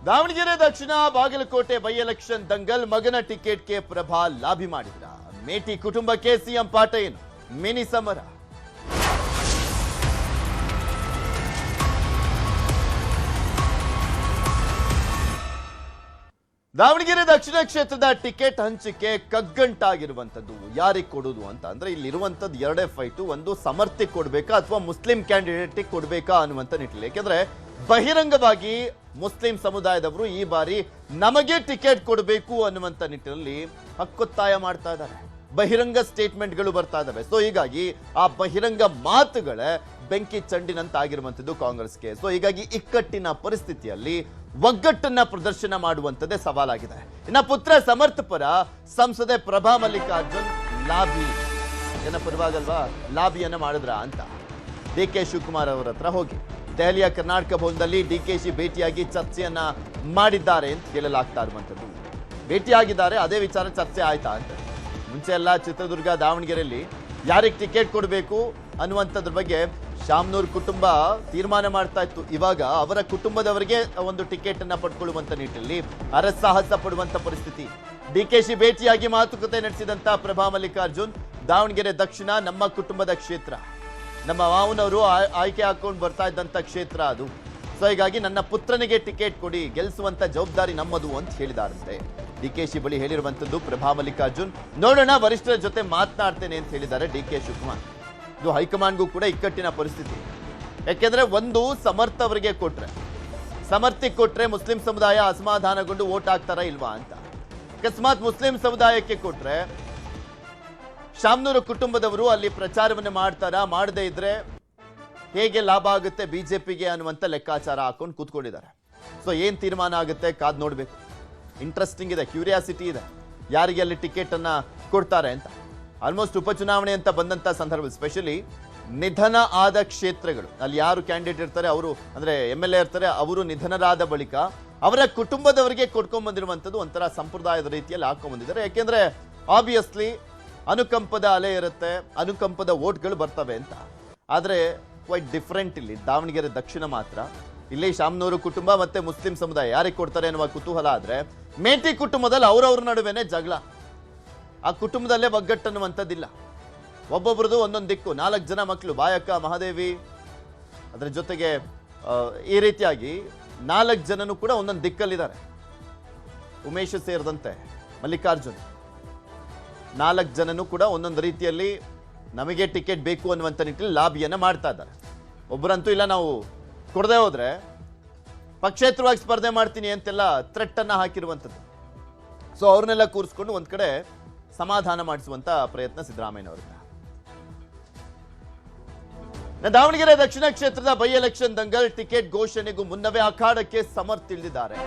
Davanagere Dakshina Bagalkot by election Dangal ಮಗನ ಟಿಕೆಟ್ಗೆ Prabha lobby ಮಾಡಿದ್ರ ಮೇಟಿ ಕುಟುಂಬಕ್ಕೆ ಸಿಎಂ ಪಾಠ ಏನು ಮಿನಿ ಸಮರ. ದಾವಣಗೆರೆ ದಕ್ಷಿಣ ಕ್ಷೇತ್ರದ ಟಿಕೆಟ್ ಹಂಚಿಕೆ ಕಗ್ಗಂಟಾಗಿರುವಂತದ್ದು ಯಾರಿಗೆ ಕೊಡುದು ಅಂತ ಅಂದ್ರೆ ಇಲ್ಲಿರುವಂತದ್ದು ಎರಡೇ ಫೈಟು. ಒಂದು ಸಮರ್ಥಿಗೆ ಕೊಡ್ಬೇಕಾ ಅಥವಾ ಮುಸ್ಲಿಂ ಕ್ಯಾಂಡಿಡೇಟ್ ಕೊಡ್ಬೇಕಾ ಅನ್ನುವಂತ ನಿಟ್ಟಿನಲ್ಲಿ. ಯಾಕೆಂದ್ರೆ ಬಹಿರಂಗವಾಗಿ ಮುಸ್ಲಿಂ ಸಮುದಾಯದವರು ಈ ಬಾರಿ ನಮಗೆ ಟಿಕೆಟ್ ಕೊಡಬೇಕು ಅನ್ನುವಂತ ನಿಟ್ಟಿನಲ್ಲಿ ಹಕ್ಕೊತ್ತಾಯ ಮಾಡ್ತಾ ಇದ್ದಾರೆ. ಬಹಿರಂಗ ಸ್ಟೇಟ್ಮೆಂಟ್ಗಳು ಬರ್ತಾ ಇದಾವೆ. ಸೊ ಹೀಗಾಗಿ ಆ ಬಹಿರಂಗ ಮಾತುಗಳ ಬೆಂಕಿ ಚಂಡಿನಂತಾಗಿರುವಂತದ್ದು ಕಾಂಗ್ರೆಸ್ಗೆ. ಸೊ ಹೀಗಾಗಿ ಇಕ್ಕಟ್ಟಿನ ಪರಿಸ್ಥಿತಿಯಲ್ಲಿ ಒಗ್ಗಟ್ಟನ್ನ ಪ್ರದರ್ಶನ ಮಾಡುವಂತದ್ದೇ ಸವಾಲಾಗಿದೆ. ಇನ್ನ ಪುತ್ರ ಸಮರ್ಥ ಪರ ಸಂಸದೆ ಪ್ರಭಾ ಮಲ್ಲಿಕಾರ್ಜುನ್ ಲಾಬಿ ಏನ ಪರವಾಗಲ್ವಾ ಲಾಬಿಯನ್ನ ಮಾಡಿದ್ರ ಅಂತ ಡಿ.ಕೆ. ಶಿವಕುಮಾರ್ ಅವರ ಹತ್ರ ಹೋಗಿ ದೆಹಲಿಯ ಕರ್ನಾಟಕ ಭವನದಲ್ಲಿ ಡಿ.ಕೆ.ಶಿ ಭೇಟಿಯಾಗಿ ಚರ್ಚೆಯನ್ನ ಮಾಡಿದ್ದಾರೆ ಅಂತ ಹೇಳಲಾಗ್ತಾ ಇರುವಂತದ್ದು. ಭೇಟಿಯಾಗಿದ್ದಾರೆ, ಅದೇ ವಿಚಾರ ಚರ್ಚೆ ಆಯ್ತಾ ಅಂತ. ಮುಂಚೆ ಎಲ್ಲ ಚಿತ್ರದುರ್ಗ ದಾವಣಗೆರೆಯಲ್ಲಿ ಯಾರಿಗೆ ಟಿಕೆಟ್ ಕೊಡಬೇಕು ಅನ್ನುವಂಥದ್ರ ಬಗ್ಗೆ ಶಾಮನೂರ್ ಕುಟುಂಬ ತೀರ್ಮಾನ ಮಾಡ್ತಾ ಇತ್ತು. ಇವಾಗ ಅವರ ಕುಟುಂಬದವರಿಗೆ ಒಂದು ಟಿಕೆಟ್ ಅನ್ನ ಪಡ್ಕೊಳ್ಳುವಂತ ನಿಟ್ಟಿನಲ್ಲಿ ಹರಸಾಹಸ ಪಡುವಂತ ಪರಿಸ್ಥಿತಿ. ಡಿ.ಕೆ.ಶಿ ಭೇಟಿಯಾಗಿ ಮಾತುಕತೆ ನಡೆಸಿದಂತ ಪ್ರಭಾ ಮಲ್ಲಿಕಾರ್ಜುನ್, ದಾವಣಗೆರೆ ದಕ್ಷಿಣ ನಮ್ಮ ಕುಟುಂಬದ ಕ್ಷೇತ್ರ, ನಮ್ಮ ಮಾವನವರು ಆಯ್ಕೆ ಹಾಕೊಂಡು ಬರ್ತಾ ಇದ್ದಂತ ಕ್ಷೇತ್ರ ಅದು. ಸೊ ಹೀಗಾಗಿ ನನ್ನ ಪುತ್ರನಿಗೆ ಟಿಕೆಟ್ ಕೊಡಿ, ಗೆಲ್ಲಿಸುವಂತ ಜವಾಬ್ದಾರಿ ನಮ್ಮದು ಅಂತ ಹೇಳಿದಾರಂತೆ. ಡಿ.ಕೆ.ಶಿ ಬಳಿ ಹೇಳಿರುವಂತದ್ದು ಪ್ರಭಾ ಮಲ್ಲಿಕಾರ್ಜುನ್. ನೋಡೋಣ ವರಿಷ್ಠರ ಜೊತೆ ಮಾತನಾಡ್ತೇನೆ ಅಂತ ಹೇಳಿದ್ದಾರೆ ಡಿ.ಕೆ. ಶಿವಕುಮಾರ್. ಇದು ಹೈಕಮಾಂಡ್ಗೂ ಕೂಡ ಇಕ್ಕಟ್ಟಿನ ಪರಿಸ್ಥಿತಿ. ಯಾಕೆಂದ್ರೆ ಒಂದು ಸಮರ್ಥ ಅವರಿಗೆ ಕೊಟ್ರೆ, ಸಮರ್ಥಿಗೆ ಕೊಟ್ರೆ ಮುಸ್ಲಿಂ ಸಮುದಾಯ ಅಸಮಾಧಾನಗೊಂಡು ವೋಟ್ ಹಾಕ್ತಾರಾ ಇಲ್ವಾ ಅಂತ. ಅಕಸ್ಮಾತ್ ಮುಸ್ಲಿಂ ಸಮುದಾಯಕ್ಕೆ ಕೊಟ್ರೆ ಶಾಮನೂರು ಕುಟುಂಬದವರು ಅಲ್ಲಿ ಪ್ರಚಾರವನ್ನು ಮಾಡ್ತಾರಾ, ಮಾಡದೇ ಇದ್ರೆ ಹೇಗೆ ಲಾಭ ಆಗುತ್ತೆ ಬಿಜೆಪಿಗೆ ಅನ್ನುವಂತ ಲೆಕ್ಕಾಚಾರ ಹಾಕೊಂಡು ಕೂತ್ಕೊಂಡಿದ್ದಾರೆ. ಸೊ ಏನ್ ತೀರ್ಮಾನ ಆಗುತ್ತೆ ಕಾದ್ ನೋಡ್ಬೇಕು. ಇಂಟ್ರೆಸ್ಟಿಂಗ್ ಇದೆ, ಕ್ಯೂರಿಯಾಸಿಟಿ ಇದೆ, ಯಾರಿಗೆ ಅಲ್ಲಿ ಟಿಕೆಟ್ ಅನ್ನ ಕೊಡ್ತಾರೆ ಅಂತ. ಆಲ್ಮೋಸ್ಟ್ ಉಪಚುನಾವಣೆ ಅಂತ ಬಂದಂತ ಸಂದರ್ಭ, ಸ್ಪೆಷಲಿ ನಿಧನ ಆದ ಕ್ಷೇತ್ರಗಳು, ಅಲ್ಲಿ ಯಾರು ಕ್ಯಾಂಡಿಡೇಟ್ ಇರ್ತಾರೆ ಅವರು ಅಂದ್ರೆ MLA ಇರ್ತಾರೆ, ಅವರು ನಿಧನರಾದ ಬಳಿಕ ಅವರ ಕುಟುಂಬದವರಿಗೆ ಕೊಟ್ಕೊಂಡ್ ಬಂದಿರುವಂತದ್ದು ಒಂಥರ ಸಂಪ್ರದಾಯದ ರೀತಿಯಲ್ಲಿ ಹಾಕೊಂಡ್ ಬಂದಿದ್ದಾರೆ. ಯಾಕೆಂದ್ರೆ ಆಬ್ವಿಯಸ್ಲಿ ಅನುಕಂಪದ ಅಲೆ ಇರುತ್ತೆ, ಅನುಕಂಪದ ವೋಟ್ಗಳು ಬರ್ತವೆ ಅಂತ. ಆದ್ರೆ ಕ್ವೈಟ್ ಡಿಫ್ರೆಂಟ್ ಇಲ್ಲಿ ದಾವಣಗೆರೆ ದಕ್ಷಿಣ ಮಾತ್ರ. ಇಲ್ಲಿ ಶಾಮನೂರು ಕುಟುಂಬ ಮತ್ತೆ ಮುಸ್ಲಿಂ ಸಮುದಾಯ ಯಾರಿಗೆ ಕೊಡ್ತಾರೆ ಎನ್ನುವ ಕುತೂಹಲ ಆದ್ರೆ, ಮೇಟಿ ಕುಟುಂಬದಲ್ಲಿ ಅವ್ರವ್ರ ನಡುವೆನೆ ಜಗಳ. ಆ ಕುಟುಂಬದಲ್ಲೇ ಒಗ್ಗಟ್ಟನ್ನುವಂಥದ್ದಿಲ್ಲ. ಒಬ್ಬೊಬ್ರದ್ದು ಒಂದೊಂದು ದಿಕ್ಕು, 4 ಜನ ಮಕ್ಕಳು, ಬಾಯಕ್ಕ, ಮಹಾದೇವಿ, ಅದರ ಜೊತೆಗೆ ಈ ರೀತಿಯಾಗಿ 4 ಜನನು ಕೂಡ ಒಂದೊಂದು ದಿಕ್ಕಲ್ಲಿದ್ದಾರೆ. ಉಮೇಶ್ ಸೇರಿದಂತೆ ಮಲ್ಲಿಕಾರ್ಜುನ್ 4 ಜನನು ಕೂಡ ಒಂದೊಂದು ರೀತಿಯಲ್ಲಿ ನಮಗೆ ಟಿಕೆಟ್ ಬೇಕು ಅನ್ನುವಂಥ ನಿಟ್ಟಿನಲ್ಲಿ ಲಾಬಿಯನ್ನ ಮಾಡ್ತಾ ಇದ್ದಾರೆ. ಒಬ್ಬರಂತೂ ಇಲ್ಲ, ನಾವು ಕೊಡದೆ ಹೋದ್ರೆ ಪಕ್ಷೇತರವಾಗಿ ಸ್ಪರ್ಧೆ ಮಾಡ್ತೀನಿ ಅಂತೆಲ್ಲ ಥ್ರೆಟ್ ಅನ್ನ ಹಾಕಿರುವಂಥದ್ದು. ಸೊ ಅವ್ರನ್ನೆಲ್ಲ ಕೂರಿಸ್ಕೊಂಡು ಒಂದ್ ಕಡೆ ಸಮಾಧಾನ ಮಾಡಿಸುವಂತ ಪ್ರಯತ್ನ ಸಿದ್ದರಾಮಯ್ಯನವರಿಂದ. ದಾವಣಗೆರೆ ದಕ್ಷಿಣ ಕ್ಷೇತ್ರದ ಬೈ ಎಲೆಕ್ಷನ್ ದಂಗಲ್ ಟಿಕೆಟ್ ಘೋಷಣೆಗೂ ಮುನ್ನವೇ ಅಖಾಡಕ್ಕೆ ಸಮರ್ಥ್ ಇಳಿದಿದ್ದಾರೆ.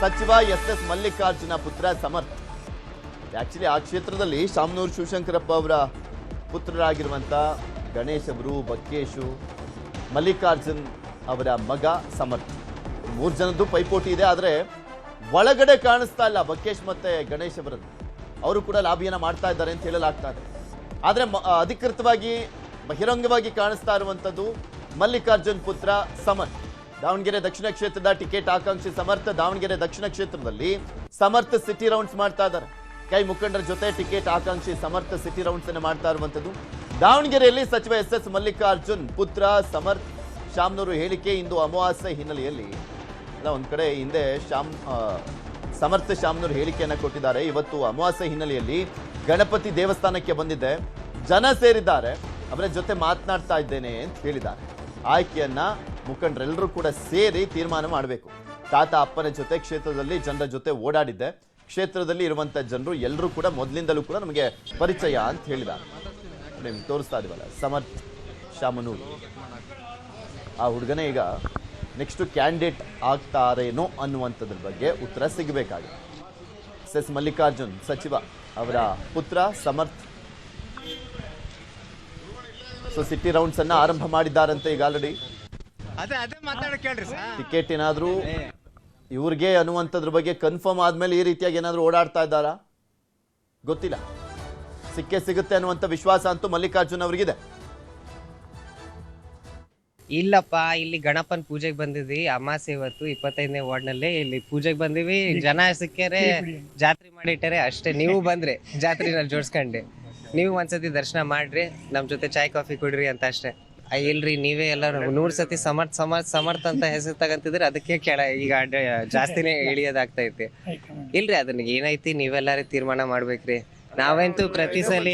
ಸಚಿವ ಎಸ್ ಮಲ್ಲಿಕಾರ್ಜುನ ಪುತ್ರ ಸಮರ್ಥ್. ಆಕ್ಚುಲಿ ಆ ಕ್ಷೇತ್ರದಲ್ಲಿ ಶಾಮನೂರು ಶಿವಶಂಕರಪ್ಪ ಅವರ ಪುತ್ರರಾಗಿರುವಂತ ಗಣೇಶ್ ಅವರು, ಬಕ್ಕೇಶು, ಮಲ್ಲಿಕಾರ್ಜುನ್ ಅವರ ಮಗ ಸಮರ್ಥ್, 3 ಜನದ್ದು ಪೈಪೋಟಿ ಇದೆ. ಆದ್ರೆ ಒಳಗಡೆ ಕಾಣಿಸ್ತಾ ಇಲ್ಲ ಬಕ್ಕೇಶ್ ಮತ್ತೆ ಗಣೇಶ್ ಅವರದ್ದು. ಅವರು ಕೂಡ ಲಾಬಿಯನ್ನ ಮಾಡ್ತಾ ಇದ್ದಾರೆ ಅಂತ ಹೇಳಲಾಗ್ತಾ ಇದೆ. ಆದ್ರೆ ಅಧಿಕೃತವಾಗಿ ಬಹಿರಂಗವಾಗಿ ಕಾಣಿಸ್ತಾ ಇರುವಂತದ್ದು ಮಲ್ಲಿಕಾರ್ಜುನ್ ಪುತ್ರ ಸಮರ್ಥ್. ದಾವಣಗೆರೆ ದಕ್ಷಿಣ ಕ್ಷೇತ್ರದ ಟಿಕೆಟ್ ಆಕಾಂಕ್ಷಿ ಸಮರ್ಥ ದಾವಣಗೆರೆ ದಕ್ಷಿಣ ಕ್ಷೇತ್ರದಲ್ಲಿ ಸಮರ್ಥ ಸಿಟಿ ರೌಂಡ್ಸ್ ಮಾಡ್ತಾ ಇದ್ದಾರೆ. ಕೈ ಮುಖಂಡರ ಜೊತೆ ಟಿಕೆಟ್ ಆಕಾಂಕ್ಷಿ ಸಮರ್ಥ ಸಿಟಿ ರೌಂಡ್ಸ್ ಅನ್ನು ಮಾಡ್ತಾ ಇರುವಂತದ್ದು. ದಾವಣಗೆರೆಯಲ್ಲಿ ಸಚಿವ ಎಸ್ ಮಲ್ಲಿಕಾರ್ಜುನ್ ಪುತ್ರ ಸಮರ್ಥ ಶಾಮನೂರು ಹೇಳಿಕೆ ಇಂದು ಅಮಾವಾಸ್ಯೆ ಹಿನ್ನೆಲೆಯಲ್ಲಿ ಒಂದ್ ಕಡೆ ಹಿಂದೆ ಸಮರ್ಥ ಶಾಮನೂರು ಹೇಳಿಕೆಯನ್ನ ಕೊಟ್ಟಿದ್ದಾರೆ. ಇವತ್ತು ಅಮಾವಾಸ್ಯೆ ಹಿನ್ನೆಲೆಯಲ್ಲಿ ಗಣಪತಿ ದೇವಸ್ಥಾನಕ್ಕೆ ಬಂದಿದ್ದೆ, ಜನ ಸೇರಿದ್ದಾರೆ, ಅವರ ಜೊತೆ ಮಾತನಾಡ್ತಾ ಇದ್ದೇನೆ ಅಂತ ಹೇಳಿದ್ದಾರೆ. ಆಯ್ಕೆಯನ್ನ ಮುಖಂಡರೆಲ್ಲರೂ ಕೂಡ ಸೇರಿ ತೀರ್ಮಾನ ಮಾಡಬೇಕು. ತಾತ ಅಪ್ಪನ ಜೊತೆ ಕ್ಷೇತ್ರದಲ್ಲಿ ಜನರ ಜೊತೆ ಓಡಾಡಿದ್ದೆ, ಕ್ಷೇತ್ರದಲ್ಲಿ ಇರುವಂತ ಜನರು ಎಲ್ಲರೂ ಕೂಡ ಮೊದಲಿಂದಲೂ ಕೂಡ ನಮಗೆ ಪರಿಚಯ ಅಂತ ಹೇಳಿದ್ದಾರೆ. ನಿಮ್ಗೆ ತೋರಿಸ್ತಾ ಇದೀವಲ್ಲ ಸಮರ್ಥ ಶಾಮನೂರು, ಆ ಹುಡುಗನೇ ಈಗ ನೆಕ್ಸ್ಟ್ ಕ್ಯಾಂಡಿಡೇಟ್ ಆಗ್ತಾರೇನೋ ಅನ್ನುವಂಥದ್ರ ಬಗ್ಗೆ ಉತ್ತರ ಸಿಗಬೇಕಾಗಿದೆ. ಎಸ್ ಮಲ್ಲಿಕಾರ್ಜುನ್ ಸಚಿವ ಅವರ ಪುತ್ರ ಸಮರ್ಥ್ ಸೊ ಸಿಟಿ ರೌಂಡ್ಸ್ ಅನ್ನ ಆರಂಭ ಮಾಡಿದ್ದಾರಂತೆ ಈಗ ಆಲ್ರೆಡಿ. ಟಿಕೆಟ್ ಏನಾದ್ರೂ ಇವ್ರಿಗೆ ಅನ್ನುವಂಥದ್ರ ಬಗ್ಗೆ ಕನ್ಫರ್ಮ್ ಆದ್ಮೇಲೆ ಈ ರೀತಿಯಾಗಿ ಏನಾದ್ರು ಓಡಾಡ್ತಾ ಇದ್ದಾರಾ ಗೊತ್ತಿಲ್ಲ. ಸಿಕ್ಕೇ ಸಿಗುತ್ತೆ ಅನ್ನುವಂಥ ವಿಶ್ವಾಸ ಅಂತೂ ಮಲ್ಲಿಕಾರ್ಜುನ್ ಅವರಿಗಿದೆ. ಇಲ್ಲಪ್ಪ, ಇಲ್ಲಿ ಗಣಪನ್ ಪೂಜೆಗೆ ಬಂದಿದ್ವಿ. ಅಮಾಸೆ ಇವತ್ತು 25ನೇ ವಾರ್ಡ್ನಲ್ಲಿ ಇಲ್ಲಿ ಪೂಜೆಗೆ ಬಂದಿವಿ. ಜನ ಸಿಕ್ಕ್ಯಾರೆ, ಜಾತ್ರೆ ಮಾಡಿಟ್ಟಾರೆ ಅಷ್ಟೇ. ನೀವು ಬಂದ್ರೆ ಜಾತ್ರೆನಲ್ಲಿ ಜೋಡ್ಸ್ಕೊಂಡೆ, ನೀವು ಒಂದ್ಸತಿ ದರ್ಶನ ಮಾಡ್ರಿ, ನಮ್ ಜೊತೆ ಚಾಯ್ ಕಾಫಿ ಕುಡ್ರಿ ಅಂತ ಅಷ್ಟೇ. ಇಲ್ರಿ, ನೀವೇ ಎಲ್ಲರೂ 100 ಸತಿ ಸಮರ್ಥ ಅಂತ ಹೆಸರು ತಗಂತಿದ್ರೆ ಅದಕ್ಕೆ ಈಗ ಜಾಸ್ತಿನೇ ಇಳಿಯೋದಾಗ್ತೈತಿ. ಇಲ್ರಿ, ಅದನ್ನ ಏನೈತಿ ನೀವೆಲ್ಲಾರು ತೀರ್ಮಾನ ಮಾಡ್ಬೇಕ್ರಿ. ನಾವಂತೂ ಪ್ರತಿ ಸಲ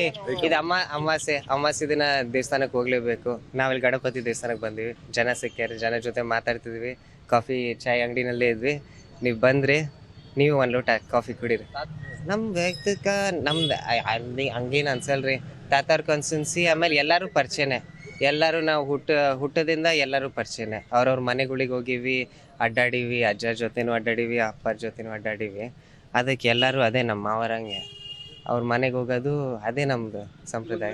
ಇದು ಅಮಾವಾಸ್ಯೆ ದಿನ ದೇವಸ್ಥಾನಕ್ಕೆ ಹೋಗ್ಲೇಬೇಕು. ನಾವಿಲ್ಲಿ ಗಣಪತಿ ದೇವಸ್ಥಾನಕ್ಕೆ ಬಂದಿವಿ, ಜನ ಸಿಕ್ಕ್ಯಾರ, ಜನ ಜೊತೆ ಮಾತಾಡ್ತಿದ್ವಿ, ಕಾಫಿ ಚಾಯ್ ಅಂಗಡಿನಲ್ಲೇ ಇದ್ವಿ. ನೀವು ಬಂದ್ರಿ, ನೀವು ಒಂದ್ ಲೋಟ ಕಾಫಿ ಕುಡೀರಿ. ನಮ್ ವೈಯಕ್ತಿಕ ನಮ್ದು ಹಂಗೇನು ಅನ್ಸಲ್ರಿ. ತಾತಾರ್ ಕಾನ್ಸ್ಟೆನ್ಸಿ, ಆಮೇಲೆ ಎಲ್ಲರೂ ಪರಿಚಯನೇ. ಎಲ್ಲರೂ ನಾವು ಹುಟ್ಟದಿಂದ ಎಲ್ಲರೂ ಪರಿಚಯನೇ. ಅವ್ರವ್ರ ಮನೆಗಳಿಗೆ ಹೋಗಿವಿ, ಅಡ್ಡಾಡಿವಿ, ಅಜ್ಜ ಜೊತೆನೂ ಅಡ್ಡಾಡಿವಿ, ಅಪ್ಪರ ಜೊತೆನೂ ಅಡ್ಡಾಡಿವಿ. ಅದಕ್ಕೆ ಎಲ್ಲರೂ ಅದೇ ನಮ್ಮ ಮಾವರಂಗೆ ಅವ್ರ ಮನೆಗೆ ಹೋಗೋದು ಅದೇ ನಮ್ದು ಸಂಪ್ರದಾಯ.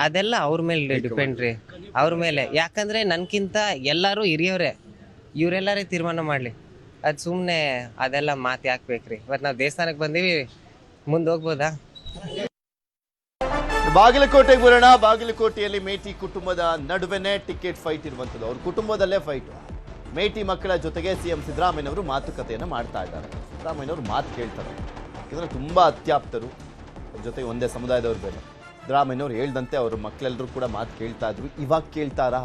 ಅದೆಲ್ಲ ಅವ್ರ ಮೇಲೆ ಡಿಪೆಂಡ್ ರೀ, ಅವ್ರ ಮೇಲೆ. ಯಾಕಂದ್ರೆ ನನ್ಕಿಂತ ಎಲ್ಲರೂ ಹಿರಿಯವ್ರೆ, ಇವರೆಲ್ಲರೇ ತೀರ್ಮಾನ ಮಾಡ್ಲಿ. ಅದು ಸುಮ್ಮನೆ ಅದೆಲ್ಲ ಮಾತು ಯಾಕೆ ಬೇಕ್ರಿ? ಇವತ್ತು ನಾವು ದೇವಸ್ಥಾನಕ್ಕೆ ಬಂದೀವಿ, ಮುಂದೆ ಹೋಗ್ಬೋದಾ? ಬಾಗಲಕೋಟೆಗೆ ಬರೋಣ. ಬಾಗಲಕೋಟೆಯಲ್ಲಿ ಮೇಟಿ ಕುಟುಂಬದ ನಡುವೆನೇ ಟಿಕೆಟ್ ಫೈಟ್ ಇರುವಂಥದ್ದು. ಅವ್ರ ಕುಟುಂಬದಲ್ಲೇ ಫೈಟ್. ಮೇಟಿ ಮಕ್ಕಳ ಜೊತೆಗೆ ಸಿಎಂ ಸಿದ್ದರಾಮಯ್ಯನವರು ಮಾತುಕತೆಯನ್ನು ಮಾಡ್ತಾ ಇದ್ದಾರೆ. ಸಿದ್ದರಾಮಯ್ಯನವರು ಮಾತು ಕೇಳ್ತಾರೆ, ಯಾಕಂದರೆ ತುಂಬ ಅತ್ಯಾಪ್ತರು, ಅವ್ರ ಜೊತೆಗೆ ಒಂದೇ ಸಮುದಾಯದವ್ರು ಬೇರೆ. ಸಿದ್ದರಾಮಯ್ಯನವ್ರು ಹೇಳ್ದಂತೆ ಅವ್ರ ಮಕ್ಕಳೆಲ್ಲರೂ ಕೂಡ ಮಾತು ಕೇಳ್ತಾ ಇದ್ರು. ಇವಾಗ ಕೇಳ್ತಾರಾ?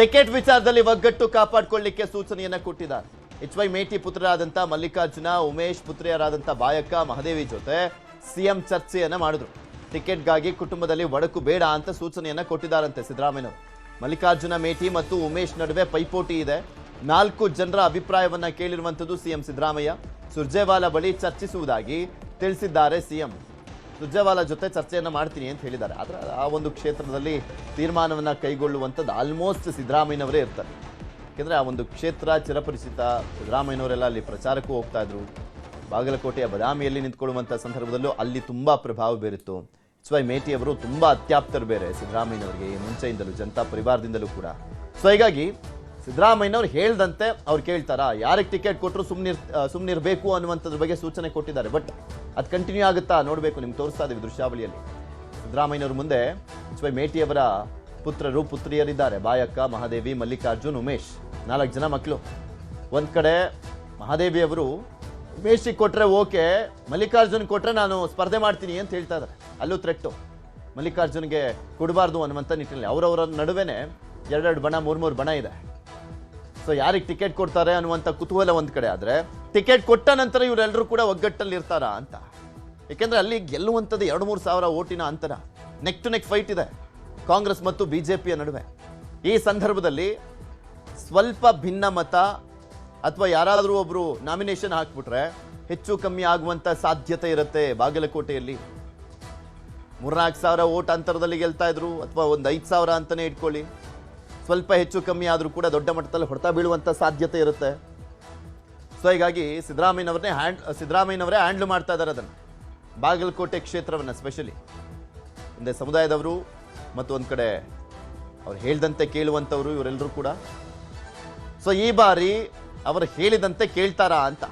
ಟಿಕೆಟ್ ವಿಚಾರದಲ್ಲಿ ಒಗ್ಗಟ್ಟು ಕಾಪಾಡಿಕೊಳ್ಳಿಕ್ಕೆ ಸೂಚನೆಯನ್ನು ಕೊಟ್ಟಿದ್ದಾರೆ. HY ಮೇಟಿ ಪುತ್ರರಾದಂಥ ಮಲ್ಲಿಕಾರ್ಜುನ, ಉಮೇಶ್ ಪುತ್ರಿಯರಾದಂಥ ಬಾಯಕ್ಕ, ಮಹದೇವಿ ಜೊತೆ ಸಿಎಂ ಚರ್ಚೆಯನ್ನು ಮಾಡಿದ್ರು. ಟಿಕೆಟ್ಗಾಗಿ ಕುಟುಂಬದಲ್ಲಿ ಒಡಕು ಬೇಡ ಅಂತ ಸೂಚನೆಯನ್ನ ಕೊಟ್ಟಿದ್ದಾರಂತೆ ಸಿದ್ದರಾಮಯ್ಯನವರು. ಮಲ್ಲಿಕಾರ್ಜುನ ಮೇಟಿ ಮತ್ತು ಉಮೇಶ್ ನಡುವೆ ಪೈಪೋಟಿ ಇದೆ. 4 ಜನರ ಅಭಿಪ್ರಾಯವನ್ನ ಕೇಳಿರುವಂಥದ್ದು ಸಿಎಂ ಸಿದ್ದರಾಮಯ್ಯ. ಸುರ್ಜೇವಾಲಾ ಬಳಿ ಚರ್ಚಿಸುವುದಾಗಿ ತಿಳಿಸಿದ್ದಾರೆ ಸಿಎಂ. ಸುರ್ಜೇವಾಲಾ ಜೊತೆ ಚರ್ಚೆಯನ್ನ ಮಾಡ್ತೀನಿ ಅಂತ ಹೇಳಿದ್ದಾರೆ. ಆದ್ರೆ ಆ ಒಂದು ಕ್ಷೇತ್ರದಲ್ಲಿ ತೀರ್ಮಾನವನ್ನ ಕೈಗೊಳ್ಳುವಂಥದ್ದು ಆಲ್ಮೋಸ್ಟ್ ಸಿದ್ದರಾಮಯ್ಯನವರೇ ಇರ್ತಾರೆ. ಯಾಕೆಂದ್ರೆ ಆ ಒಂದು ಕ್ಷೇತ್ರ ಚಿರಪರಿಚಿತ. ಸಿದ್ದರಾಮಯ್ಯನವರೆಲ್ಲ ಅಲ್ಲಿ ಪ್ರಚಾರಕ್ಕೂ ಹೋಗ್ತಾ ಇದ್ರು. ಬಾಗಲಕೋಟೆಯ ಬದಾಮಿಯಲ್ಲಿ ನಿಂತ್ಕೊಳ್ಳುವಂಥ ಸಂದರ್ಭದಲ್ಲೂ ಅಲ್ಲಿ ತುಂಬ ಪ್ರಭಾವ ಬೀರಿತ್ತು. HY ಮೇಟಿ ಅವರು ತುಂಬ ಅತ್ಯಾಪ್ತರು ಬೇರೆ ಸಿದ್ದರಾಮಯ್ಯನವರಿಗೆ, ಮುಂಚೆಯಿಂದಲೂ ಜನತಾ ಪರಿವಾರದಿಂದಲೂ ಕೂಡ. ಸೊ ಹೀಗಾಗಿ ಸಿದ್ದರಾಮಯ್ಯನವ್ರು ಹೇಳ್ದಂತೆ ಅವ್ರು ಕೇಳ್ತಾರಾ? ಯಾರಿಗೆ ಟಿಕೆಟ್ ಕೊಟ್ಟರು ಸುಮ್ಮನಿರಬೇಕು ಅನ್ನುವಂಥದ್ರ ಬಗ್ಗೆ ಸೂಚನೆ ಕೊಟ್ಟಿದ್ದಾರೆ. ಬಟ್ ಅದು ಕಂಟಿನ್ಯೂ ಆಗುತ್ತಾ ನೋಡಬೇಕು. ನಿಮ್ಗೆ ತೋರಿಸ್ತಾ ಇದ್ದೀವಿ ದೃಶ್ಯಾವಳಿಯಲ್ಲಿ. ಸಿದ್ದರಾಮಯ್ಯನವ್ರ ಮುಂದೆ HY ಮೇಟಿಯವರ ಪುತ್ರರು ಪುತ್ರಿಯರಿದ್ದಾರೆ. ಬಾಯಕ್ಕ, ಮಹಾದೇವಿ, ಮಲ್ಲಿಕಾರ್ಜುನ್, ಉಮೇಶ್, 4 ಜನ ಮಕ್ಕಳು. ಒಂದು ಕಡೆ ಮಹಾದೇವಿಯವರು ಉಮೇಶಿಗೆ ಕೊಟ್ಟರೆ ಓಕೆ, ಮಲ್ಲಿಕಾರ್ಜುನ್ ಕೊಟ್ಟರೆ ನಾನು ಸ್ಪರ್ಧೆ ಮಾಡ್ತೀನಿ ಅಂತ ಹೇಳ್ತಾ ಇದ್ದಾರೆ. ಅಲ್ಲೂ ಥ್ರೆಟ್ಟು. ಮಲ್ಲಿಕಾರ್ಜುನ್ಗೆ ಕೊಡಬಾರ್ದು ಅನ್ನುವಂಥ ನಿಟ್ಟಿನಲ್ಲಿ ಅವರವರ ನಡುವೆನೇ 2 ಬಣ 3 ಬಣ ಇದೆ. ಸೊ ಯಾರಿಗೆ ಟಿಕೆಟ್ ಕೊಡ್ತಾರೆ ಅನ್ನುವಂಥ ಕುತೂಹಲ ಒಂದು ಕಡೆ ಆದರೆ, ಟಿಕೆಟ್ ಕೊಟ್ಟ ನಂತರ ಇವರೆಲ್ಲರೂ ಕೂಡ ಒಗ್ಗಟ್ಟಲ್ಲಿ ಇರ್ತಾರಾ ಅಂತ. ಯಾಕೆಂದರೆ ಅಲ್ಲಿ ಗೆಲ್ಲುವಂಥದ್ದು 2-3 ಸಾವಿರ ಓಟಿನ ಅಂತರ. ನೆಕ್ ಟು ನೆಕ್ ಫೈಟ್ ಇದೆ ಕಾಂಗ್ರೆಸ್ ಮತ್ತು BJPಯ ನಡುವೆ. ಈ ಸಂದರ್ಭದಲ್ಲಿ ಸ್ವಲ್ಪ ಭಿನ್ನ ಮತ ಅಥವಾ ಯಾರಾದರೂ ಒಬ್ಬರು ನಾಮಿನೇಷನ್ ಹಾಕ್ಬಿಟ್ರೆ ಹೆಚ್ಚು ಕಮ್ಮಿ ಆಗುವಂಥ ಸಾಧ್ಯತೆ ಇರುತ್ತೆ. ಬಾಗಲಕೋಟೆಯಲ್ಲಿ 3-4 ಸಾವಿರ ಓಟ್ ಅಂತರದಲ್ಲಿ ಗೆಲ್ತಾ ಇದ್ರು, ಅಥವಾ ಒಂದು 5 ಸಾವಿರ ಅಂತಲೇ ಇಟ್ಕೊಳ್ಳಿ. ಸ್ವಲ್ಪ ಹೆಚ್ಚು ಕಮ್ಮಿ ಆದರೂ ಕೂಡ ದೊಡ್ಡ ಮಟ್ಟದಲ್ಲಿ ಹೊಡೆತ ಬೀಳುವಂಥ ಸಾಧ್ಯತೆ ಇರುತ್ತೆ. ಸೊ ಹೀಗಾಗಿ ಸಿದ್ದರಾಮಯ್ಯನವರೇ ಹ್ಯಾಂಡ್ಲ್ ಮಾಡ್ತಾ ಇದ್ದಾರೆ ಅದನ್ನು, ಬಾಗಲಕೋಟೆ ಕ್ಷೇತ್ರವನ್ನು ಸ್ಪೆಷಲಿ. ಒಂದೇ ಸಮುದಾಯದವರು ಮತ್ತು ಒಂದು ಕಡೆ ಅವ್ರು ಹೇಳ್ದಂತೆ ಕೇಳುವಂಥವ್ರು ಇವರೆಲ್ಲರೂ ಕೂಡ. ಸೊ ಈ ಬಾರಿ ಅವರು ಹೇಳಿದಂತೆ ಕೇಳ್ತಾರಾ ಅಂತ.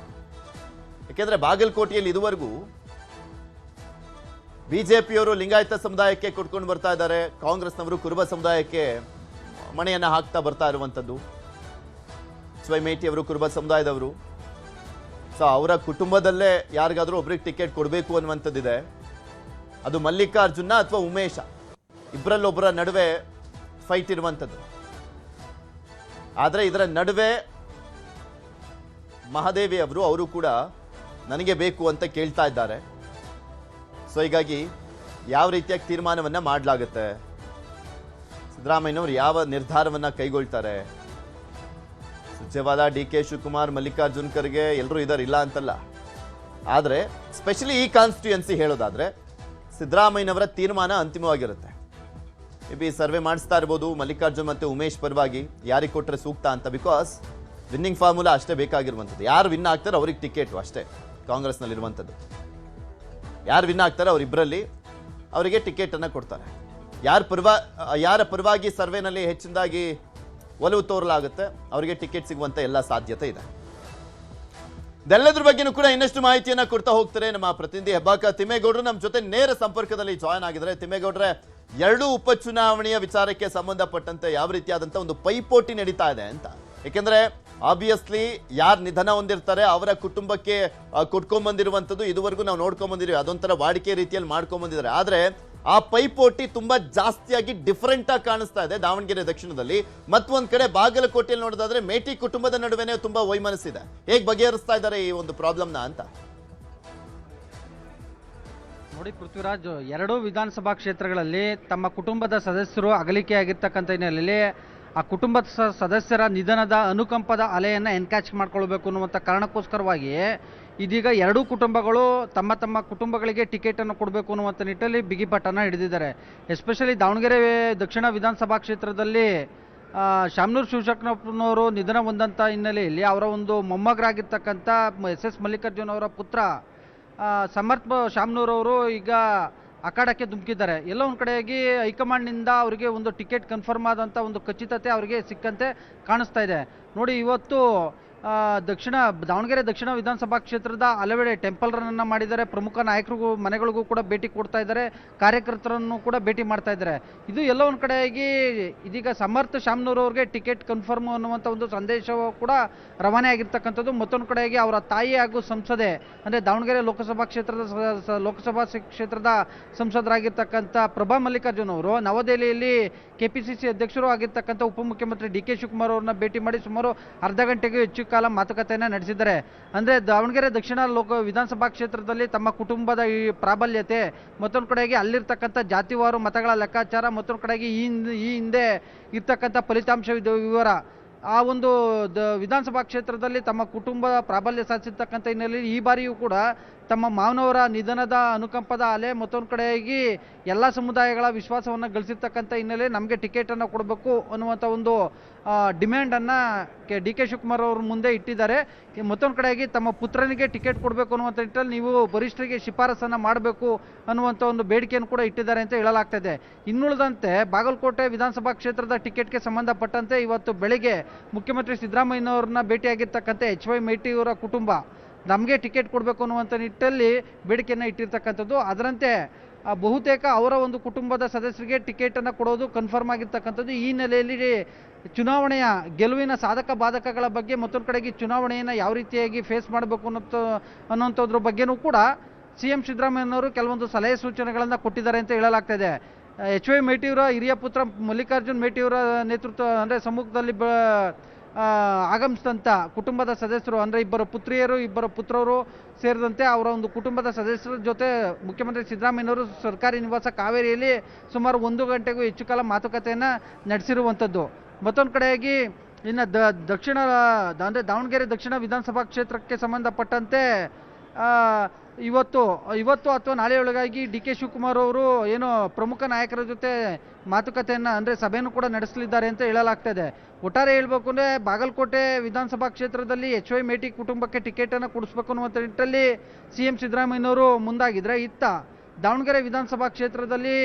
ಯಾಕೆಂದ್ರೆ ಬಾಗಲಕೋಟೆಯಲ್ಲಿ ಇದುವರೆಗೂ ಬಿಜೆಪಿಯವರು ಲಿಂಗಾಯತ ಸಮುದಾಯಕ್ಕೆ ಕೊಟ್ಕೊಂಡು ಬರ್ತಾ ಇದ್ದಾರೆ, ಕಾಂಗ್ರೆಸ್ನವರು ಕುರುಬ ಸಮುದಾಯಕ್ಕೆ ಮಣೆಯನ್ನು ಹಾಕ್ತಾ ಬರ್ತಾ ಇರುವಂಥದ್ದು. HY ಮೇಟಿ ಅವರು ಕುರುಬ ಸಮುದಾಯದವರು. ಸೊ ಅವರ ಕುಟುಂಬದಲ್ಲೇ ಯಾರಿಗಾದರೂ ಒಬ್ರಿಗೆ ಟಿಕೆಟ್ ಕೊಡಬೇಕು ಅನ್ನುವಂಥದ್ದಿದೆ. ಅದು ಮಲ್ಲಿಕಾರ್ಜುನ ಅಥವಾ ಉಮೇಶ, ಇಬ್ಬರಲ್ಲೊಬ್ಬರ ನಡುವೆ ಫೈಟ್ ಇರುವಂಥದ್ದು. ಆದರೆ ಇದರ ನಡುವೆ ಮಹಾದೇವಿ ಅವರು ಕೂಡ ನನಗೆ ಬೇಕು ಅಂತ ಕೇಳ್ತಾ ಇದ್ದಾರೆ. ಸೊ ಹೀಗಾಗಿ ಯಾವ ರೀತಿಯಾಗಿ ತೀರ್ಮಾನವನ್ನು ಮಾಡಲಾಗುತ್ತೆ, ಸಿದ್ದರಾಮಯ್ಯನವರು ಯಾವ ನಿರ್ಧಾರವನ್ನು ಕೈಗೊಳ್ತಾರೆ? ಸುರ್ಜೇವಾಲಾ, DK ಶಿವಕುಮಾರ್, ಮಲ್ಲಿಕಾರ್ಜುನ್ ಖರ್ಗೆ ಎಲ್ಲರೂ ಇದ್ದಾರೆ, ಇಲ್ಲ ಅಂತಲ್ಲ. ಆದರೆ ಸ್ಪೆಷಲಿ ಈ ಕಾನ್ಸ್ಟಿಟ್ಯೂಯನ್ಸಿ ಹೇಳೋದಾದರೆ ಸಿದ್ದರಾಮಯ್ಯನವರ ತೀರ್ಮಾನ ಅಂತಿಮವಾಗಿರುತ್ತೆ. ಮೇ ಬಿ ಸರ್ವೆ ಮಾಡಿಸ್ತಾ ಇರ್ಬೋದು ಮಲ್ಲಿಕಾರ್ಜುನ್ ಮತ್ತು ಉಮೇಶ್ ಪರವಾಗಿ ಯಾರಿಗೆ ಕೊಟ್ಟರೆ ಸೂಕ್ತ ಅಂತ. ಬಿಕಾಸ್ ವಿನ್ನಿಂಗ್ ಫಾರ್ಮುಲಾ ಅಷ್ಟೇ ಬೇಕಾಗಿರುವಂಥದ್ದು. ಯಾರು ವಿನ್ ಆಗ್ತಾರೆ ಅವ್ರಿಗೆ ಟಿಕೆಟು ಅಷ್ಟೇ ಕಾಂಗ್ರೆಸ್ನಲ್ಲಿರುವಂಥದ್ದು. ಯಾರು ವಿನ್ ಆಗ್ತಾರೆ ಅವರಿಬ್ಬರಲ್ಲಿ ಅವರಿಗೆ ಟಿಕೆಟನ್ನು ಕೊಡ್ತಾರೆ. ಯಾರ ಪರವಾಗಿ ಸರ್ವೆನಲ್ಲಿ ಹೆಚ್ಚಿನದಾಗಿ ಒಲವು ತೋರಲಾಗುತ್ತೆ ಅವರಿಗೆ ಟಿಕೆಟ್ ಸಿಗುವಂಥ ಎಲ್ಲ ಸಾಧ್ಯತೆ ಇದೆ. ಇದೆಲ್ಲದ್ರ ಬಗ್ಗೆನೂ ಕೂಡ ಇನ್ನಷ್ಟು ಮಾಹಿತಿಯನ್ನು ಕೊಡ್ತಾ ಹೋಗ್ತಾರೆ ನಮ್ಮ ಪ್ರತಿನಿಧಿ ಹೆಬ್ಬಾಕ ತಿಮ್ಮೇಗೌಡರು ನಮ್ಮ ಜೊತೆ ನೇರ ಸಂಪರ್ಕದಲ್ಲಿ ಜಾಯ್ನ್ ಆಗಿದ್ದಾರೆ. ತಿಮ್ಮೇಗೌಡ್ರೆ, ಎರಡೂ ಉಪಚುನಾವಣೆಯ ವಿಚಾರಕ್ಕೆ ಸಂಬಂಧಪಟ್ಟಂತೆ ಯಾವ ರೀತಿಯಾದಂಥ ಒಂದು ಪೈಪೋಟಿ ನಡೀತಾ ಇದೆ ಅಂತ. ಏಕೆಂದರೆ ಆಬ್ವಿಯಸ್ಲಿ ಯಾರು ನಿಧನ ಹೊಂದಿರ್ತಾರೆ ಅವರ ಕುಟುಂಬಕ್ಕೆ ಕೊಟ್ಕೊಂಡ್ಬಂದಿರುವಂಥದ್ದು ಇದುವರೆಗೂ ನಾವು ನೋಡ್ಕೊಂಡ್ಬಂದಿದ್ದೀವಿ, ಅದೊಂಥರ ವಾಡಿಕೆ ರೀತಿಯಲ್ಲಿ ಮಾಡ್ಕೊಂಡ್ಬಂದಿದ್ದಾರೆ. ಆದರೆ ಆ ಪೈಪೋಟಿ ತುಂಬಾ ಜಾಸ್ತಿಯಾಗಿ ಡಿಫರೆಂಟ್ ಆಗಿ ಕಾಣಿಸ್ತಾ ಇದೆ ದಾವಣಗೆರೆ ದಕ್ಷಿಣದಲ್ಲಿ. ಮತ್ತೊಂದ್ ಕಡೆ ಬಾಗಲಕೋಟೆಯಲ್ಲಿ ನೋಡೋದಾದ್ರೆ ಮೇಟಿ ಕುಟುಂಬದ ನಡುವೆನೇ ತುಂಬಾ ವೈಮನಸ್ಸಿದೆ. ಹೇಗೆ ಬಗೆಹರಿಸ್ತಾ ಇದ್ದಾರೆ ಈ ಒಂದು ಪ್ರಾಬ್ಲಮ್ನ ಅಂತ ನೋಡಿ ಪೃಥ್ವಿರಾಜ್, ಎರಡೂ ವಿಧಾನಸಭಾ ಕ್ಷೇತ್ರಗಳಲ್ಲಿ ತಮ್ಮ ಕುಟುಂಬದ ಸದಸ್ಯರು ಅಗಲಿಕೆಯಾಗಿರ್ತಕ್ಕಂಥ ಹಿನ್ನೆಲೆಯಲ್ಲಿ ಆ ಕುಟುಂಬದ ಸದಸ್ಯರ ನಿಧನದ ಅನುಕಂಪದ ಅಲೆಯನ್ನು ಎನ್ಕ್ಯಾಚ್ ಮಾಡ್ಕೊಳ್ಬೇಕು ಅನ್ನುವಂಥ ಕಾರಣಕ್ಕೋಸ್ಕರವಾಗಿ ಇದೀಗ ಎರಡೂ ಕುಟುಂಬಗಳು ತಮ್ಮ ತಮ್ಮ ಕುಟುಂಬಗಳಿಗೆ ಟಿಕೆಟನ್ನು ಕೊಡಬೇಕು ಅನ್ನುವಂಥ ನಿಟ್ಟಲ್ಲಿ ಬಿಗಿಪಟ್ಟನ್ನು ಹಿಡಿದಿದ್ದಾರೆ. ಎಸ್ಪೆಷಲಿ ದಾವಣಗೆರೆ ದಕ್ಷಿಣ ವಿಧಾನಸಭಾ ಕ್ಷೇತ್ರದಲ್ಲಿ ಶಾಮನೂರು ಶಿವಶಂಕರಪ್ಪನವರು ನಿಧನ ಹೊಂದಂಥ ಹಿನ್ನೆಲೆಯಲ್ಲಿ ಅವರ ಒಂದು ಮೊಮ್ಮಗರಾಗಿರ್ತಕ್ಕಂಥ ಎಸ್ ಮಲ್ಲಿಕಾರ್ಜುನ್ ಅವರ ಪುತ್ರ ಸಮರ್ಥ ಶಾಮನೂರವರು ಈಗ ಅಖಾಡಕ್ಕೆ ಧುಮುಕಿದ್ದಾರೆ. ಎಲ್ಲೋ ಒಂದು ಕಡೆಯಾಗಿ ಹೈಕಮಾಂಡ್ನಿಂದ ಅವರಿಗೆ ಒಂದು ಟಿಕೆಟ್ ಕನ್ಫರ್ಮ್ ಆದಂಥ ಒಂದು ಖಚಿತತೆ ಅವರಿಗೆ ಸಿಕ್ಕಂತೆ ಕಾಣಿಸ್ತಾ ಇದೆ. ನೋಡಿ, ಇವತ್ತು ದಾವಣಗೆರೆ ದಕ್ಷಿಣ ವಿಧಾನಸಭಾ ಕ್ಷೇತ್ರದ ಹಲವೆಡೆ ಟೆಂಪಲ್ ರನ್ ಮಾಡಿದ್ದಾರೆ. ಪ್ರಮುಖ ನಾಯಕರಿಗೂ ಮನೆಗಳಿಗೂ ಕೂಡ ಭೇಟಿ ಕೊಡ್ತಾ ಇದ್ದಾರೆ, ಕಾರ್ಯಕರ್ತರನ್ನು ಕೂಡ ಭೇಟಿ ಮಾಡ್ತಾ ಇದ್ದಾರೆ. ಇದು ಎಲ್ಲ ಒಂದು ಕಡೆಯಾಗಿ ಇದೀಗ ಸಮರ್ಥ ಶಾಮನೂರವ್ರಿಗೆ ಟಿಕೆಟ್ ಕನ್ಫರ್ಮ್ ಅನ್ನುವಂಥ ಒಂದು ಸಂದೇಶವೂ ಕೂಡ ರವಾನೆ ಆಗಿರ್ತಕ್ಕಂಥದ್ದು. ಮತ್ತೊಂದು ಕಡೆಯಾಗಿ ಅವರ ತಾಯಿ ಹಾಗೂ ಸಂಸದೆ ಅಂದರೆ ದಾವಣಗೆರೆ ಲೋಕಸಭಾ ಕ್ಷೇತ್ರದ ಸಂಸದರಾಗಿರ್ತಕ್ಕಂಥ ಪ್ರಭಾ ಮಲ್ಲಿಕಾರ್ಜುನ್ ಅವರು ನವದೆಹಲಿಯಲ್ಲಿ ಕೆಪಿಸಿಸಿ ಅಧ್ಯಕ್ಷರು ಆಗಿರ್ತಕ್ಕಂಥ ಉಪಮುಖ್ಯಮಂತ್ರಿ ಡಿ ಕೆ ಶಿವಕುಮಾರ್ ಅವರನ್ನ ಭೇಟಿ ಮಾಡಿ ಸುಮಾರು ಅರ್ಧ ಗಂಟೆಗೂ ಹೆಚ್ಚು ಕಾಲ ಮಾತುಕತೆಯನ್ನು ನಡೆಸಿದ್ದಾರೆ. ಅಂದರೆ ದಾವಣಗೆರೆ ದಕ್ಷಿಣ ವಿಧಾನಸಭಾ ಕ್ಷೇತ್ರದಲ್ಲಿ ತಮ್ಮ ಕುಟುಂಬದ ಈ ಪ್ರಾಬಲ್ಯತೆ, ಮತ್ತೊಂದು ಕಡೆಗೆ ಅಲ್ಲಿರ್ತಕ್ಕಂಥ ಜಾತಿವಾರು ಮತಗಳ ಲೆಕ್ಕಾಚಾರ, ಮತ್ತೊಂದು ಕಡೆಗೆ ಈ ಹಿಂದೆ ಇರ್ತಕ್ಕಂಥ ಫಲಿತಾಂಶ ವಿವರ, ಆ ಒಂದು ವಿಧಾನಸಭಾ ಕ್ಷೇತ್ರದಲ್ಲಿ ತಮ್ಮ ಕುಟುಂಬ ಪ್ರಾಬಲ್ಯ ಸಾಧಿಸಿರ್ತಕ್ಕಂಥ ಹಿನ್ನೆಲೆಯಲ್ಲಿ ಈ ಬಾರಿಯೂ ಕೂಡ ತಮ್ಮ ಮಾವನವರ ನಿಧನದ ಅನುಕಂಪದ ಅಲೆ, ಮತ್ತೊಂದು ಕಡೆಯಾಗಿ ಎಲ್ಲ ಸಮುದಾಯಗಳ ವಿಶ್ವಾಸವನ್ನು ಗಳಿಸಿರ್ತಕ್ಕಂಥ ಹಿನ್ನೆಲೆ ನಮಗೆ ಟಿಕೆಟನ್ನು ಕೊಡಬೇಕು ಅನ್ನುವಂಥ ಒಂದು ಡಿಮ್ಯಾಂಡನ್ನು ಡಿ ಕೆ ಶಿವಕುಮಾರ್ ಅವ್ರ ಮುಂದೆ ಇಟ್ಟಿದ್ದಾರೆ. ಮತ್ತೊಂದು ಕಡೆಯಾಗಿ ತಮ್ಮ ಪುತ್ರನಿಗೆ ಟಿಕೆಟ್ ಕೊಡಬೇಕು ಅನ್ನುವಂಥ ನಿಟ್ಟಲ್ಲಿ ನೀವು ವರಿಷ್ಠರಿಗೆ ಶಿಫಾರಸನ್ನು ಮಾಡಬೇಕು ಅನ್ನುವಂಥ ಒಂದು ಬೇಡಿಕೆಯನ್ನು ಕೂಡ ಇಟ್ಟಿದ್ದಾರೆ ಅಂತ ಹೇಳಲಾಗ್ತದೆ. ಇನ್ನುಳಿದಂತೆ ಬಾಗಲಕೋಟೆ ವಿಧಾನಸಭಾ ಕ್ಷೇತ್ರದ ಟಿಕೆಟ್ಗೆ ಸಂಬಂಧಪಟ್ಟಂತೆ ಇವತ್ತು ಬೆಳಿಗ್ಗೆ ಮುಖ್ಯಮಂತ್ರಿ ಸಿದ್ದರಾಮಯ್ಯನವ್ರನ್ನ ಭೇಟಿಯಾಗಿರ್ತಕ್ಕಂಥ HY ಮೇಟಿ ಅವರ ಕುಟುಂಬ ನಮಗೆ ಟಿಕೆಟ್ ಕೊಡಬೇಕು ಅನ್ನುವಂಥ ನಿಟ್ಟಲ್ಲಿ ಬೇಡಿಕೆಯನ್ನು ಇಟ್ಟಿರ್ತಕ್ಕಂಥದ್ದು. ಅದರಂತೆ ಬಹುತೇಕ ಅವರ ಒಂದು ಕುಟುಂಬದ ಸದಸ್ಯರಿಗೆ ಟಿಕೆಟನ್ನು ಕೊಡೋದು ಕನ್ಫರ್ಮ್ ಆಗಿರ್ತಕ್ಕಂಥದ್ದು. ಈ ನೆಲೆಯಲ್ಲಿ ಚುನಾವಣೆಯ ಗೆಲುವಿನ ಸಾಧಕ ಬಾಧಕಗಳ ಬಗ್ಗೆ, ಮತ್ತೊಂದು ಕಡೆಗೆ ಚುನಾವಣೆಯನ್ನು ಯಾವ ರೀತಿಯಾಗಿ ಫೇಸ್ ಮಾಡಬೇಕು ಅನ್ನೋಂಥದ್ರ ಬಗ್ಗೆನೂ ಕೂಡ CM ಸಿದ್ದರಾಮಯ್ಯನವರು ಕೆಲವೊಂದು ಸಲಹೆ ಸೂಚನೆಗಳನ್ನು ಕೊಟ್ಟಿದ್ದಾರೆ ಅಂತ ಹೇಳಲಾಗ್ತದೆ. HY ಮೇಟಿಯವರ ಹಿರಿಯ ಪುತ್ರ ಮಲ್ಲಿಕಾರ್ಜುನ್ ಮೇಟಿಯವರ ನೇತೃತ್ವ ಅಂದರೆ ಸಮ್ಮುಖದಲ್ಲಿ ಆಗಮಿಸಿದಂಥ ಕುಟುಂಬದ ಸದಸ್ಯರು ಅಂದರೆ ಇಬ್ಬರು ಪುತ್ರಿಯರು, ಇಬ್ಬರು ಪುತ್ರರು ಸೇರಿದಂತೆ ಅವರ ಒಂದು ಕುಟುಂಬದ ಸದಸ್ಯರ ಜೊತೆ ಮುಖ್ಯಮಂತ್ರಿ ಸಿದ್ದರಾಮಯ್ಯನವರು ಸರ್ಕಾರಿ ನಿವಾಸ ಕಾವೇರಿಯಲ್ಲಿ ಸುಮಾರು 1 ಗಂಟೆಗೂ ಹೆಚ್ಚು ಕಾಲ ಮಾತುಕತೆಯನ್ನು ನಡೆಸಿರುವಂಥದ್ದು. ಮತ್ತೊಂದು ಕಡೆಯಾಗಿ ಇನ್ನು ಅಂದರೆ ದಾವಣಗೆರೆ ದಕ್ಷಿಣ ವಿಧಾನಸಭಾ ಕ್ಷೇತ್ರಕ್ಕೆ ಸಂಬಂಧಪಟ್ಟಂತೆ ಇವತ್ತು ಅಥವಾ ನಾಳೆಯೊಳಗಾಗಿ ಡಿ ಕೆ ಶಿವಕುಮಾರ್ ಅವರು ಏನು ಪ್ರಮುಖ ನಾಯಕರ ಜೊತೆ ಮಾತುಕತೆಯನ್ನು ಅಂದರೆ ಸಭೆಯನ್ನು ಕೂಡ ನಡೆಸಲಿದ್ದಾರೆ ಅಂತ ಹೇಳಲಾಗ್ತದೆ. ಒಟ್ಟಾರೆ ಹೇಳ್ಬೇಕು ಅಂದರೆ ಬಾಗಲಕೋಟೆ ವಿಧಾನಸಭಾ ಕ್ಷೇತ್ರದಲ್ಲಿ HY ಮೇಟಿ ಕುಟುಂಬಕ್ಕೆ ಟಿಕೆಟನ್ನು ಕೊಡಿಸ್ಬೇಕು ಅನ್ನುವಂಥ ನಿಟ್ಟಲ್ಲಿ CM ಸಿದ್ದರಾಮಯ್ಯನವರು ಮುಂದಾಗಿದ್ರೆ, ಇತ್ತ ದಾವಣಗೆರೆ ವಿಧಾನಸಭಾ ಕ್ಷೇತ್ರದಲ್ಲಿ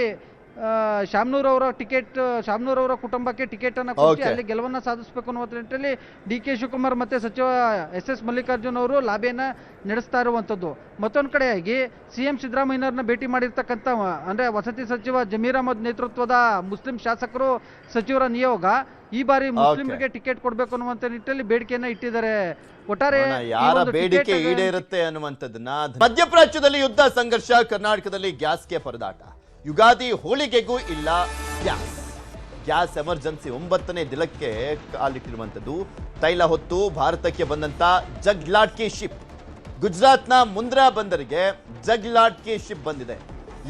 ಶಾಮನೂರವರ ಕುಟುಂಬಕ್ಕೆ ಟಿಕೆಟನ್ನು ಕೊಟ್ಟು ಅಲ್ಲಿ ಗೆಲುವನ್ನು ಸಾಧಿಸಬೇಕು ಅನ್ನುವಂಥ ನಿಟ್ಟಲ್ಲಿ ಡಿ ಕೆ ಶಿವಕುಮಾರ್ ಮತ್ತು ಸಚಿವ SS ಮಲ್ಲಿಕಾರ್ಜುನ್ ಅವರು ಲಾಬಿಯನ್ನು ನಡೆಸ್ತಾ ಇರುವಂಥದ್ದು. ಮತ್ತೊಂದು ಕಡೆಯಾಗಿ CM ಸಿದ್ದರಾಮಯ್ಯನವ್ರನ್ನ ಭೇಟಿ ಮಾಡಿರ್ತಕ್ಕಂಥ ಅಂದರೆ ವಸತಿ ಸಚಿವ ಜಮೀರ್ ಅಹಮದ್ ನೇತೃತ್ವದ ಮುಸ್ಲಿಂ ಶಾಸಕರು ಸಚಿವರ ನಿಯೋಗ ಈ ಬಾರಿ ಮುಸ್ಲಿಮರಿಗೆ ಟಿಕೆಟ್ ಕೊಡಬೇಕು ಅನ್ನುವಂಥ ನಿಟ್ಟಲ್ಲಿ ಬೇಡಿಕೆಯನ್ನ ಇಟ್ಟಿದ್ದಾರೆ. ಒಟ್ಟಾರೆ ಯಾರ ಬೇಡಿಕೆ ಈಡೇರುತ್ತೆ ಅನ್ನುವಂಥದ್ದನ್ನ. ಮಧ್ಯಪ್ರಾಚ್ಯದಲ್ಲಿ ಯುದ್ಧ ಸಂಘರ್ಷ, ಕರ್ನಾಟಕದಲ್ಲಿ ಗ್ಯಾಸ್ಗೆ ಪರದಾಟ. ಯುಗಾದಿ ಹೋಳಿಗೆಗೂ ಇಲ್ಲ ಗ್ಯಾಸ್ ಎಮರ್ಜೆನ್ಸಿ 9ನೇ ದಿನಕ್ಕೆ ಕಾಲಿಟ್ಟಿರುವಂಥದ್ದು. ತೈಲ ಹೊತ್ತು ಭಾರತಕ್ಕೆ ಬಂದಂತ ಜಗ್ಲಾಟ್ಕಿ ಶಿಪ್, ಗುಜರಾತ್ನ ಮುಂದ್ರಾ ಬಂದರಿಗೆ ಜಗ್ಲಾಟ್ಕಿ ಶಿಪ್ ಬಂದಿದೆ.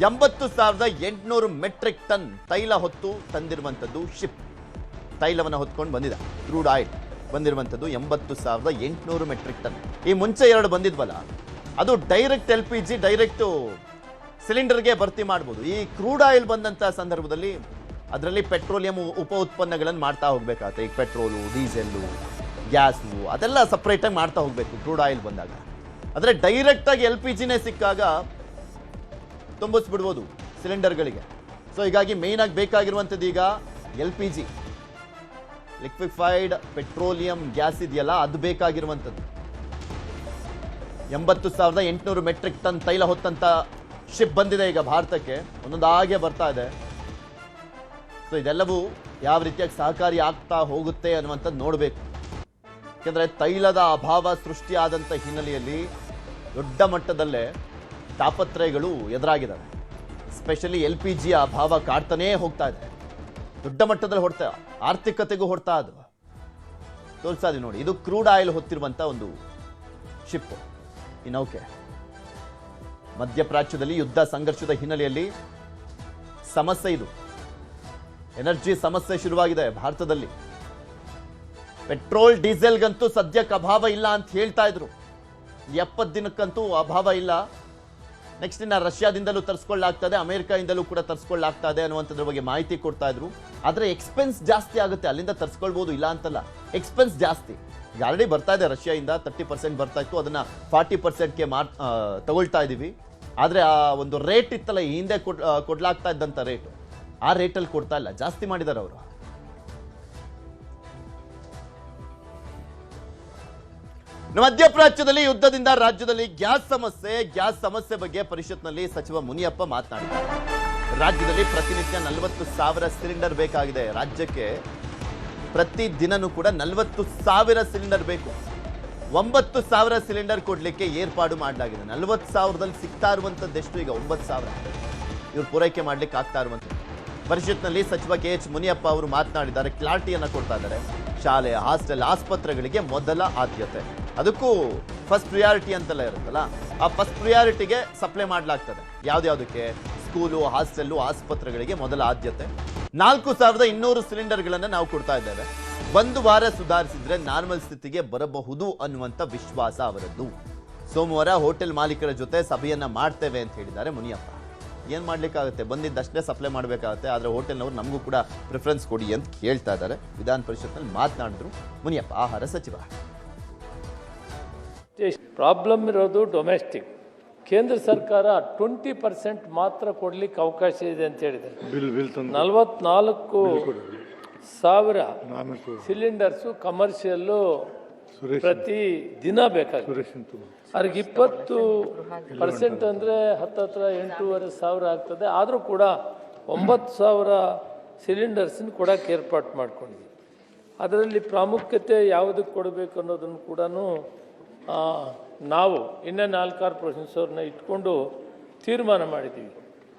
80,800 ಮೆಟ್ರಿಕ್ ಟನ್ ತೈಲ ಹೊತ್ತು ತಂದಿರುವಂಥದ್ದು ಶಿಪ್. ತೈಲವನ್ನು ಹೊತ್ಕೊಂಡು ಬಂದಿದೆ, ಕ್ರೂಡ್ ಆಯಿಲ್ ಬಂದಿರುವಂಥದ್ದು 80,800 ಮೆಟ್ರಿಕ್ ಟನ್. ಈ ಮುಂಚೆ 2 ಬಂದಿದ್ವಲ್ಲ, ಅದು ಡೈರೆಕ್ಟ್ LPG ಡೈರೆಕ್ಟು ಸಿಲಿಂಡರ್ಗೆ ಭರ್ತಿ ಮಾಡ್ಬೋದು. ಈ ಕ್ರೂಡ್ ಆಯಿಲ್ ಬಂದಂಥ ಸಂದರ್ಭದಲ್ಲಿ ಅದರಲ್ಲಿ ಪೆಟ್ರೋಲಿಯಂ ಉಪ ಉತ್ಪನ್ನಗಳನ್ನು ಮಾಡ್ತಾ ಹೋಗ್ಬೇಕಾಗುತ್ತೆ. ಈಗ ಪೆಟ್ರೋಲು, ಡೀಸೆಲ್ಲು, ಗ್ಯಾಸು ಅದೆಲ್ಲ ಸಪ್ರೇಟಾಗಿ ಮಾಡ್ತಾ ಹೋಗಬೇಕು ಕ್ರೂಡ್ ಆಯಿಲ್ ಬಂದಾಗ. ಆದರೆ ಡೈರೆಕ್ಟಾಗಿ LPGನೇ ಸಿಕ್ಕಾಗ ತುಂಬಿಸ್ಬಿಡ್ಬೋದು ಸಿಲಿಂಡರ್ಗಳಿಗೆ. ಸೊ ಹೀಗಾಗಿ ಮೇಯ್ನಾಗಿ ಬೇಕಾಗಿರುವಂಥದ್ದು ಈಗ LPG, ಲಿಕ್ವಿಫೈಡ್ ಪೆಟ್ರೋಲಿಯಂ ಗ್ಯಾಸ್ ಇದೆಯಲ್ಲ, ಅದು ಬೇಕಾಗಿರುವಂಥದ್ದು. 80,800 ಮೆಟ್ರಿಕ್ ಟನ್ ತೈಲ ಹೊತ್ತಂತ ಶಿಪ್ ಬಂದಿದೆ ಈಗ ಭಾರತಕ್ಕೆ. ಒಂದೊಂದು ಹಾಗೆ ಬರ್ತಾ ಇದೆ. ಸೊ ಇದೆಲ್ಲವೂ ಯಾವ ರೀತಿಯಾಗಿ ಸಹಕಾರಿ ಆಗ್ತಾ ಹೋಗುತ್ತೆ ಅನ್ನುವಂಥದ್ದು ನೋಡಬೇಕು. ಯಾಕೆಂದರೆ ತೈಲದ ಅಭಾವ ಸೃಷ್ಟಿಯಾದಂಥ ಹಿನ್ನೆಲೆಯಲ್ಲಿ ದೊಡ್ಡ ಮಟ್ಟದಲ್ಲೇ ತಾಪತ್ರಯಗಳು ಎದುರಾಗಿದ್ದಾವೆ. ಸ್ಪೆಷಲಿ LPG ಅಭಾವ ಕಾಡ್ತಾನೇ ಹೋಗ್ತಾ ಇದೆ, ದೊಡ್ಡ ಮಟ್ಟದಲ್ಲಿ ಹೊಡ್ತಾ, ಆರ್ಥಿಕತೆಗೂ ಹೊಡ್ತಾ ಅದು ತೋರಿಸ್ತಾ ಇದೀವಿ ನೋಡಿ. ಇದು ಕ್ರೂಡ್ ಆಯಿಲ್ ಹೊತ್ತಿರುವಂಥ ಒಂದು ಶಿಪ್, ಈ ನೌಕೆ. ಮಧ್ಯಪ್ರಾಚ್ಯದಲ್ಲಿ ಯುದ್ಧ ಸಂಘರ್ಷದ ಹಿನ್ನೆಲೆಯಲ್ಲಿ ಸಮಸ್ಯೆ, ಇದು ಎನರ್ಜಿ ಸಮಸ್ಯೆ ಶುರುವಾಗಿದೆ ಭಾರತದಲ್ಲಿ. ಪೆಟ್ರೋಲ್ ಡೀಸೆಲ್ಗಂತೂ ಸದ್ಯಕ್ಕೆ ಅಭಾವ ಇಲ್ಲ ಅಂತ ಹೇಳ್ತಾ ಇದ್ರು. 70 ದಿನಕ್ಕಂತೂ ಅಭಾವ ಇಲ್ಲ. ನೆಕ್ಸ್ಟ್ ಇನ್ನು ರಷ್ಯಾದಿಂದಲೂ ತರಿಸ್ಕೊಳ್ಳಾಗ್ತದೆ, ಅಮೆರಿಕಾಯಿಂದಲೂ ಕೂಡ ತರಿಸ್ಕೊಳ್ಳಾಗ್ತದೆ ಅನ್ನುವಂಥದ್ರ ಬಗ್ಗೆ ಮಾಹಿತಿ ಕೊಡ್ತಾ ಇದ್ರು. ಆದರೆ ಎಕ್ಸ್ಪೆನ್ಸ್ ಜಾಸ್ತಿ ಆಗುತ್ತೆ, ಅಲ್ಲಿಂದ ತರಿಸ್ಕೊಳ್ಬೋದು, ಇಲ್ಲ ಅಂತಲ್ಲ, ಎಕ್ಸ್ಪೆನ್ಸ್ ಜಾಸ್ತಿ. ಆಲ್ರೆಡಿ ಬರ್ತಾ ಇದೆ ರಷ್ಯಾದಿಂದ 30% ಬರ್ತಾ ಇತ್ತು, ಅದನ್ನ 40%ಗೆ ತಗೊಳ್ತಾ ಇದ್ದೀವಿ. ಆದರೆ ಆ ಒಂದು ರೇಟ್ ಇತ್ತಲ್ಲ, ಈ ಹಿಂದೆ ಕೊಡ್ಲಾಗ್ತಾ ಇದ್ದಂಥ ರೇಟು, ಆ ರೇಟಲ್ಲಿ ಕೊಡ್ತಾ ಇಲ್ಲ, ಜಾಸ್ತಿ ಮಾಡಿದ್ದಾರೆ ಅವರು. ಮಧ್ಯಪ್ರಾಚ್ಯದಲ್ಲಿ ಯುದ್ಧದಿಂದ ರಾಜ್ಯದಲ್ಲಿ ಗ್ಯಾಸ್ ಸಮಸ್ಯೆ ಬಗ್ಗೆ ಪರಿಷತ್ನಲ್ಲಿ ಸಚಿವ ಮುನಿಯಪ್ಪ ಮಾತನಾಡಿದ್ದಾರೆ. ರಾಜ್ಯದಲ್ಲಿ ಪ್ರತಿನಿತ್ಯ 40,000 ಸಿಲಿಂಡರ್ ಬೇಕಾಗಿದೆ. ರಾಜ್ಯಕ್ಕೆ ಪ್ರತಿ ದಿನನೂ ಕೂಡ 40,000 ಸಿಲಿಂಡರ್ ಬೇಕು. 9,000 ಸಿಲಿಂಡರ್ ಕೊಡ್ಲಿಕ್ಕೆ ಏರ್ಪಾಡು ಮಾಡಲಾಗಿದೆ. 40,000ದಲ್ಲಿ ಸಿಗ್ತಾ ಇರುವಂತದ್ದು ಎಷ್ಟು? ಈಗ 9,000 ಇವ್ರು ಪೂರೈಕೆ ಮಾಡ್ಲಿಕ್ಕೆ ಆಗ್ತಾ ಇರುವಂಥದ್ದು. ಪರಿಷತ್ನಲ್ಲಿ ಸಚಿವ KH ಮುನಿಯಪ್ಪ ಅವರು ಮಾತನಾಡಿದ್ದಾರೆ, ಕ್ಲಾರಿಟಿಯನ್ನು ಕೊಡ್ತಾ ಇದ್ದಾರೆ. ಶಾಲೆ, ಹಾಸ್ಟೆಲ್, ಆಸ್ಪತ್ರೆಗಳಿಗೆ ಮೊದಲ ಆದ್ಯತೆ, ಅದಕ್ಕೂ ಫಸ್ಟ್ ಪ್ರಿಯಾರಿಟಿ ಅಂತೆಲ್ಲ ಇರುತ್ತಲ್ಲ, ಆ ಫಸ್ಟ್ ಪ್ರಿಯಾರಿಟಿಗೆ ಸಪ್ಲೈ ಮಾಡಲಾಗ್ತದೆ. ಯಾವ್ದ್ಯಾವುದಕ್ಕೆ? ಸ್ಕೂಲು, ಹಾಸ್ಟೆಲ್ಲು, ಆಸ್ಪತ್ರೆಗಳಿಗೆ ಮೊದಲ ಆದ್ಯತೆ. 4,200 ಸಿಲಿಂಡರ್ಗಳನ್ನು ನಾವು ಕೊಡ್ತಾ ಇದ್ದೇವೆ. 1 ವಾರ ಸುಧಾರಿಸಿದ್ರೆ ನಾರ್ಮಲ್ ಸ್ಥಿತಿಗೆ ಬರಬಹುದು ಅನ್ನುವಂಥ ವಿಶ್ವಾಸ ಅವರದ್ದು. ಸೋಮವಾರ ಹೋಟೆಲ್ ಮಾಲೀಕರ ಜೊತೆ ಸಭೆಯನ್ನ ಮಾಡ್ತೇವೆ ಅಂತ ಹೇಳಿದ್ದಾರೆ ಮುನಿಯಪ್ಪ. ಏನು ಮಾಡ್ಲಿಕ್ಕಾಗುತ್ತೆ, ಬಂದಿದ್ದಷ್ಟೇ ಸಪ್ಲೈ ಮಾಡಬೇಕಾಗುತ್ತೆ. ಆದರೆ ಹೋಟೆಲ್ನವರು ನಮಗೂ ಕೂಡ ಪ್ರಿಫರೆನ್ಸ್ ಕೊಡಿ ಅಂತ ಕೇಳ್ತಾ ಇದ್ದಾರೆ. ವಿಧಾನ ಪರಿಷತ್ನಲ್ಲಿ ಮಾತನಾಡಿದ್ರು ಮುನಿಯಪ್ಪ, ಆಹಾರ ಸಚಿವ. ಪ್ರಾಬ್ಲಮ್ ಇರೋದು ಡೊಮೆಸ್ಟಿಕ್. ಕೇಂದ್ರ ಸರ್ಕಾರ 20% ಮಾತ್ರ ಕೊಡ್ಲಿಕ್ಕೆ ಅವಕಾಶ ಇದೆ ಅಂತ ಹೇಳಿದೆ. 44,000 ಸಿಲಿಂಡರ್ಸು ಕಮರ್ಷಿಯಲ್ಲು ಪ್ರತಿ ದಿನ ಬೇಕಾಗುತ್ತೆ. ಅವ್ರಿಗೆ 20% ಅಂದರೆ ಹತ್ತಿರ 8,500 ಆಗ್ತದೆ. ಆದರೂ ಕೂಡ 9,000 ಸಿಲಿಂಡರ್ಸನ್ನು ಕೊಡೋಕ್ಕೆ ಏರ್ಪಾటు ಮಾಡ್ಕೊಂಡಿದ್ವಿ. ಅದರಲ್ಲಿ ಪ್ರಾಮುಖ್ಯತೆ ಯಾವುದಕ್ಕೆ ಕೊಡಬೇಕು ಅನ್ನೋದನ್ನು ಕೂಡ ನಾವು ಇನ್ನೂ 4-6 ಪ್ರೊಫೆಸರ್ನ ಇಟ್ಕೊಂಡು ತೀರ್ಮಾನ ಮಾಡಿದ್ದೀವಿ.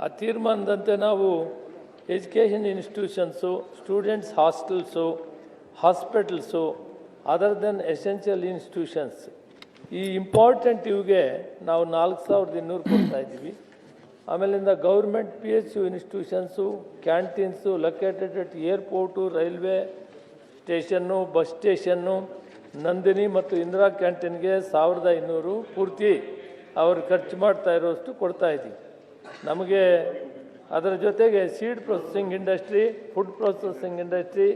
ಆ ತೀರ್ಮಾನದಂತೆ ನಾವು education institutions, students hostels, hospitals, other than essential institutions, ಈ ಇಂಪಾರ್ಟೆಂಟ್ ಇವಿಗೆ ನಾವು 4,200 ಕೊಡ್ತಾ ಇದ್ದೀವಿ. ಆಮೇಲಿಂದ government PSU institutions, canteens located at airport, railway station, bus station, Nandini ಮತ್ತು ಇಂದಿರಾ ಕ್ಯಾಂಟೀನ್ಗೆ 1,500 ಪೂರ್ತಿ ಅವರು ಖರ್ಚು ಮಾಡ್ತಾ ಇರೋಷ್ಟು ಕೊಡ್ತಾ ಇದ್ದೀವಿ. ನಮಗೆ ಅದರ ಜೊತೆಗೆ seed processing industry, food processing industry,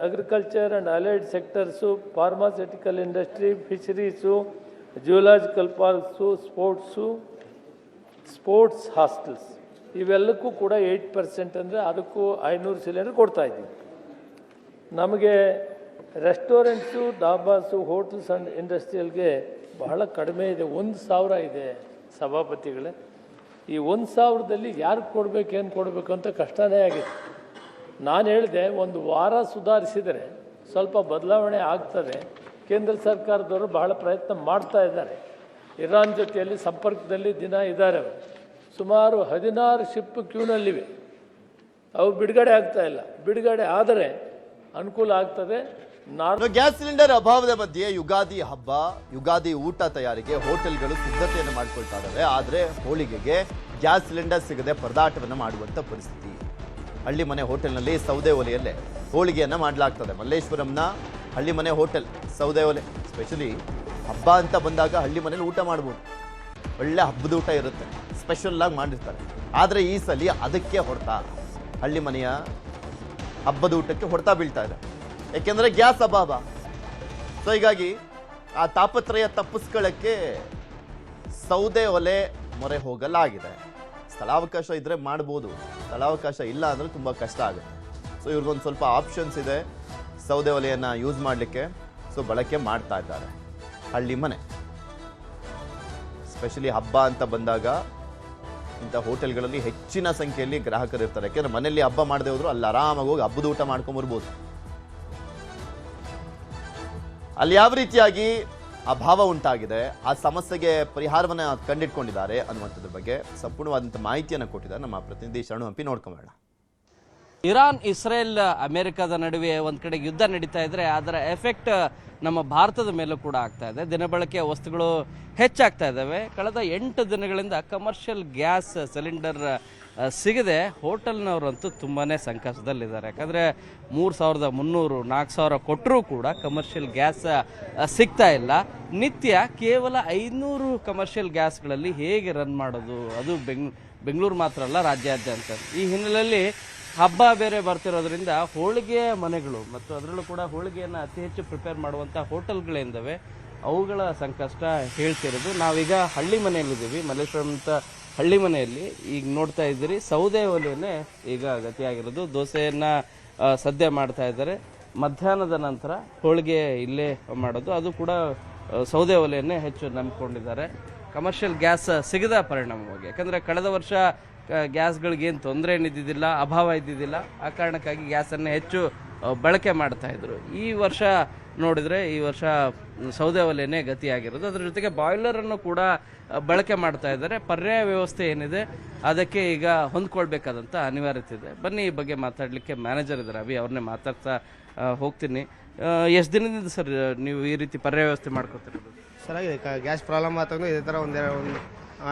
agriculture and allied sectors, pharmaceutical industry, fisheries, geological parks, sports hostels, ಇವೆಲ್ಲಕ್ಕೂ ಕೂಡ 8% ಅಂದರೆ ಅದಕ್ಕೂ 500 ಸಿಲಿಂಡರ್ ಕೊಡ್ತಾಯಿದ್ದೀವಿ. ನಮಗೆ ರೆಸ್ಟೋರೆಂಟ್ಸು, ಡಾಬಾಸು, ಹೋಟೆಲ್ಸ್ ಆ್ಯಂಡ್ ಇಂಡಸ್ಟ್ರಿಯಲ್ಗೆ ಬಹಳ ಕಡಿಮೆ ಇದೆ. 1,000 ಇದೆ ಸಭಾಪತಿಗಳೇ. ಈ 1,000ದಲ್ಲಿ ಯಾರಿಗೆ ಕೊಡಬೇಕು, ಏನು ಕೊಡಬೇಕು ಅಂತ ಕಷ್ಟನೇ ಆಗಿದೆ. ನಾನು ಹೇಳಿದೆ, 1 ವಾರ ಸುಧಾರಿಸಿದರೆ ಸ್ವಲ್ಪ ಬದಲಾವಣೆ ಆಗ್ತದೆ. ಕೇಂದ್ರ ಸರ್ಕಾರದವರು ಬಹಳ ಪ್ರಯತ್ನ ಮಾಡ್ತಾ ಇದ್ದಾರೆ. ಇರಾನ್ ಜೊತೆಯಲ್ಲಿ ಸಂಪರ್ಕದಲ್ಲಿ ದಿನ ಇದ್ದಾರೆ. ಅವರು ಸುಮಾರು 16 ಶಿಪ್ ಕ್ಯೂನಲ್ಲಿವೆ, ಅವು ಬಿಡುಗಡೆ ಆಗ್ತಾ ಇಲ್ಲ. ಬಿಡುಗಡೆ ಆದರೆ ಅನುಕೂಲ ಆಗ್ತದೆ. ಗ್ಯಾಸ್ ಸಿಲಿಂಡರ್ ಅಭಾವದ ಮಧ್ಯೆ ಯುಗಾದಿ ಹಬ್ಬ, ಯುಗಾದಿ ಊಟ ತಯಾರಿಗೆ ಹೋಟೆಲ್ಗಳು ಸಿದ್ಧತೆಯನ್ನು ಮಾಡಿಕೊಳ್ತಾ ಇದ್ದಾವೆ. ಆದರೆ ಹೋಳಿಗೆಗೆ ಗ್ಯಾಸ್ ಸಿಲಿಂಡರ್ ಸಿಗದೆ ಪರದಾಟವನ್ನು ಮಾಡುವಂಥ ಪರಿಸ್ಥಿತಿ. ಹಳ್ಳಿ ಮನೆ ಹೋಟೆಲ್ನಲ್ಲಿ ಸೌದೆ ಒಲೆಯಲ್ಲೇ ಹೋಳಿಗೆಯನ್ನು ಮಾಡಲಾಗ್ತದೆ. ಮಲ್ಲೇಶ್ವರಂನ ಹಳ್ಳಿ ಮನೆ ಹೋಟೆಲ್ ಸೌದೆ ಒಲೆ. ಸ್ಪೆಷಲಿ ಹಬ್ಬ ಅಂತ ಬಂದಾಗ ಹಳ್ಳಿ ಮನೇಲಿ ಊಟ ಮಾಡ್ಬೋದು, ಒಳ್ಳೆ ಹಬ್ಬದ ಊಟ ಇರುತ್ತೆ, ಸ್ಪೆಷಲ್ಲಾಗಿ ಮಾಡಿರ್ತಾರೆ. ಆದರೆ ಈ ಸಲ ಅದಕ್ಕೆ ಹೊಡ್ತಾ, ಹಳ್ಳಿ ಮನೆಯ ಹಬ್ಬದ ಊಟಕ್ಕೆ ಹೊಡ್ತಾ ಬೀಳ್ತಾ ಇದೆ. ಯಾಕೆಂದರೆ ಗ್ಯಾಸ್ ಅಭಾವ. ಸೊ ಹೀಗಾಗಿ ಆ ತಾಪತ್ರಯ ತಪ್ಪಿಸ್ಕೊಳ್ಳೋಕ್ಕೆ ಸೌದೆ ಒಲೆ ಮೊರೆ ಹೋಗಲಾಗಿದೆ. ಸ್ಥಳಾವಕಾಶ ಇದ್ದರೆ ಮಾಡ್ಬೋದು, ಸ್ಥಳಾವಕಾಶ ಇಲ್ಲ ಅಂದರೆ ತುಂಬ ಕಷ್ಟ ಆಗುತ್ತೆ. ಸೊ ಇವ್ರಿಗೊಂದು ಸ್ವಲ್ಪ ಆಪ್ಷನ್ಸ್ ಇದೆ ಸೌದೆ ಒಲೆಯನ್ನು ಯೂಸ್ ಮಾಡಲಿಕ್ಕೆ. ಸೊ ಬಳಕೆ ಮಾಡ್ತಾ ಇದ್ದಾರೆ ಹಳ್ಳಿ ಮನೆ. ಸ್ಪೆಷಲಿ ಹಬ್ಬ ಅಂತ ಬಂದಾಗ ಇಂಥ ಹೋಟೆಲ್ಗಳಲ್ಲಿ ಹೆಚ್ಚಿನ ಸಂಖ್ಯೆಯಲ್ಲಿ ಗ್ರಾಹಕರು ಇರ್ತಾರೆ. ಯಾಕೆಂದ್ರೆ ಮನೆಯಲ್ಲಿ ಹಬ್ಬ ಮಾಡದೆ ಹೋದ್ರು ಅಲ್ಲಿ ಆರಾಮಾಗಿ ಹೋಗಿ ಹಬ್ಬದ ಊಟ ಮಾಡ್ಕೊಂಬರ್ಬೋದು. ಅಲ್ಲಿ ಯಾವ ರೀತಿಯಾಗಿ ಅಭಾವ ಉಂಟಾಗಿದೆ, ಆ ಸಮಸ್ಯೆಗೆ ಪರಿಹಾರವನ್ನ ಕಂಡಿಟ್ಕೊಂಡಿದ್ದಾರೆ ಅನ್ನುವಂಥದ್ರ ಬಗ್ಗೆ ಸಂಪೂರ್ಣವಾದಂಥ ಮಾಹಿತಿಯನ್ನು ಕೊಟ್ಟಿದ್ದಾರೆ ನಮ್ಮ ಪ್ರತಿನಿಧಿ ಶರಣು ಹಂಪಿ. ನೋಡ್ಕೊಂಬೇಡ. ಇರಾನ್, ಇಸ್ರೇಲ್, ಅಮೆರಿಕದ ನಡುವೆ ಒಂದು ಕಡೆ ಯುದ್ಧ ನಡೀತಾ ಇದ್ರೆ ಅದರ ಎಫೆಕ್ಟ್ ನಮ್ಮ ಭಾರತದ ಮೇಲೂ ಕೂಡ ಆಗ್ತಾ ಇದೆ. ದಿನಬಳಕೆಯ ವಸ್ತುಗಳು ಹೆಚ್ಚಾಗ್ತಾ ಇದ್ದಾವೆ. ಕಳೆದ 8 ದಿನಗಳಿಂದ ಕಮರ್ಷಿಯಲ್ ಗ್ಯಾಸ್ ಸಿಲಿಂಡರ್ ಸಿಗದೆ ಹೋಟೆಲ್ನವರಂತೂ ತುಂಬಾ ಸಂಕಷ್ಟದಲ್ಲಿದ್ದಾರೆ. ಯಾಕಂದರೆ 3,300 4,000 ಕೊಟ್ಟರೂ ಕೂಡ ಕಮರ್ಷಿಯಲ್ ಗ್ಯಾಸ್ ಸಿಗ್ತಾ ಇಲ್ಲ. ನಿತ್ಯ ಕೇವಲ 500 ಕಮರ್ಷಿಯಲ್ ಗ್ಯಾಸ್ಗಳಲ್ಲಿ ಹೇಗೆ ರನ್ ಮಾಡೋದು, ಅದು ಬೆಂಗಳೂರು ಮಾತ್ರ ಅಲ್ಲ, ರಾಜ್ಯಾದ್ಯಂತ. ಈ ಹಿನ್ನೆಲೆಯಲ್ಲಿ ಹಬ್ಬ ಬೇರೆ ಬರ್ತಿರೋದ್ರಿಂದ ಹೋಳಿಗೆ ಮನೆಗಳು ಮತ್ತು ಅದರಲ್ಲೂ ಕೂಡ ಹೋಳಿಗೆಯನ್ನು ಅತಿ ಹೆಚ್ಚು ಪ್ರಿಪೇರ್ ಮಾಡುವಂಥ ಹೋಟೆಲ್ಗಳಿಂದವೆ, ಅವುಗಳ ಸಂಕಷ್ಟ ಹೇಳ್ತಿರೋದು. ನಾವೀಗ ಹಳ್ಳಿ ಮನೆಯಲ್ಲಿದ್ದೀವಿ, ಮಲ್ಲೇಶ್ವರಂ ಅಂತ ಹಳ್ಳಿ ಮನೆಯಲ್ಲಿ. ಈಗ ನೋಡ್ತಾ ಇದ್ದೀರಿ, ಸೌದೆ ಒಲೆಯನ್ನೇ ಈಗ ಗತಿಯಾಗಿರೋದು. ದೋಸೆಯನ್ನು ಸದ್ಯ ಮಾಡ್ತಾ ಇದ್ದಾರೆ. ಮಧ್ಯಾಹ್ನದ ನಂತರ ಹೋಳಿಗೆ ಇಲ್ಲೇ ಮಾಡೋದು, ಅದು ಕೂಡ ಸೌದೆ ಒಲೆಯನ್ನೇ ಹೆಚ್ಚು ನಂಬಿಕೊಂಡಿದ್ದಾರೆ. ಕಮರ್ಷಿಯಲ್ ಗ್ಯಾಸ್ ಸಿಗದ ಪರಿಣಾಮವಾಗಿ, ಯಾಕಂದರೆ ಕಳೆದ ವರ್ಷ ಗ್ಯಾಸ್ಗಳಿಗೇನು ತೊಂದರೆ ಏನಿದ್ದಿದ್ದಿಲ್ಲ, ಅಭಾವ ಇದ್ದಿದ್ದಿಲ್ಲ. ಆ ಕಾರಣಕ್ಕಾಗಿ ಗ್ಯಾಸನ್ನು ಹೆಚ್ಚು ಬಳಕೆ ಮಾಡ್ತಾಯಿದ್ರು. ಈ ವರ್ಷ ನೋಡಿದರೆ ಈ ವರ್ಷ ಸೌದೆ ಒಲೆಯೇ ಗತಿಯಾಗಿರೋದು. ಅದರ ಜೊತೆಗೆ ಬಾಯ್ಲರನ್ನು ಕೂಡ ಬಳಕೆ ಮಾಡ್ತಾ ಇದ್ದಾರೆ. ಪರ್ಯಾಯ ವ್ಯವಸ್ಥೆ ಏನಿದೆ ಅದಕ್ಕೆ ಈಗ ಹೊಂದ್ಕೊಳ್ಬೇಕಾದಂಥ ಅನಿವಾರ್ಯತೆ ಇದೆ. ಬನ್ನಿ ಈ ಬಗ್ಗೆ ಮಾತಾಡಲಿಕ್ಕೆ ಮ್ಯಾನೇಜರ್ ಇದ್ದಾರೆ, ಅಭಿ, ಅವ್ರನ್ನೇ ಮಾತಾಡ್ತಾ ಹೋಗ್ತೀನಿ. ಎಷ್ಟು ದಿನದಿಂದ ಸರ್ ನೀವು ಈ ರೀತಿ ಪರ್ಯಾಯ ವ್ಯವಸ್ಥೆ ಮಾಡ್ಕೊತಿರೋದು? ಸರ್ ಗ್ಯಾಸ್ ಪ್ರಾಬ್ಲಮ್ ಆತಾಗ ಇದೇ ಥರ ಒಂದು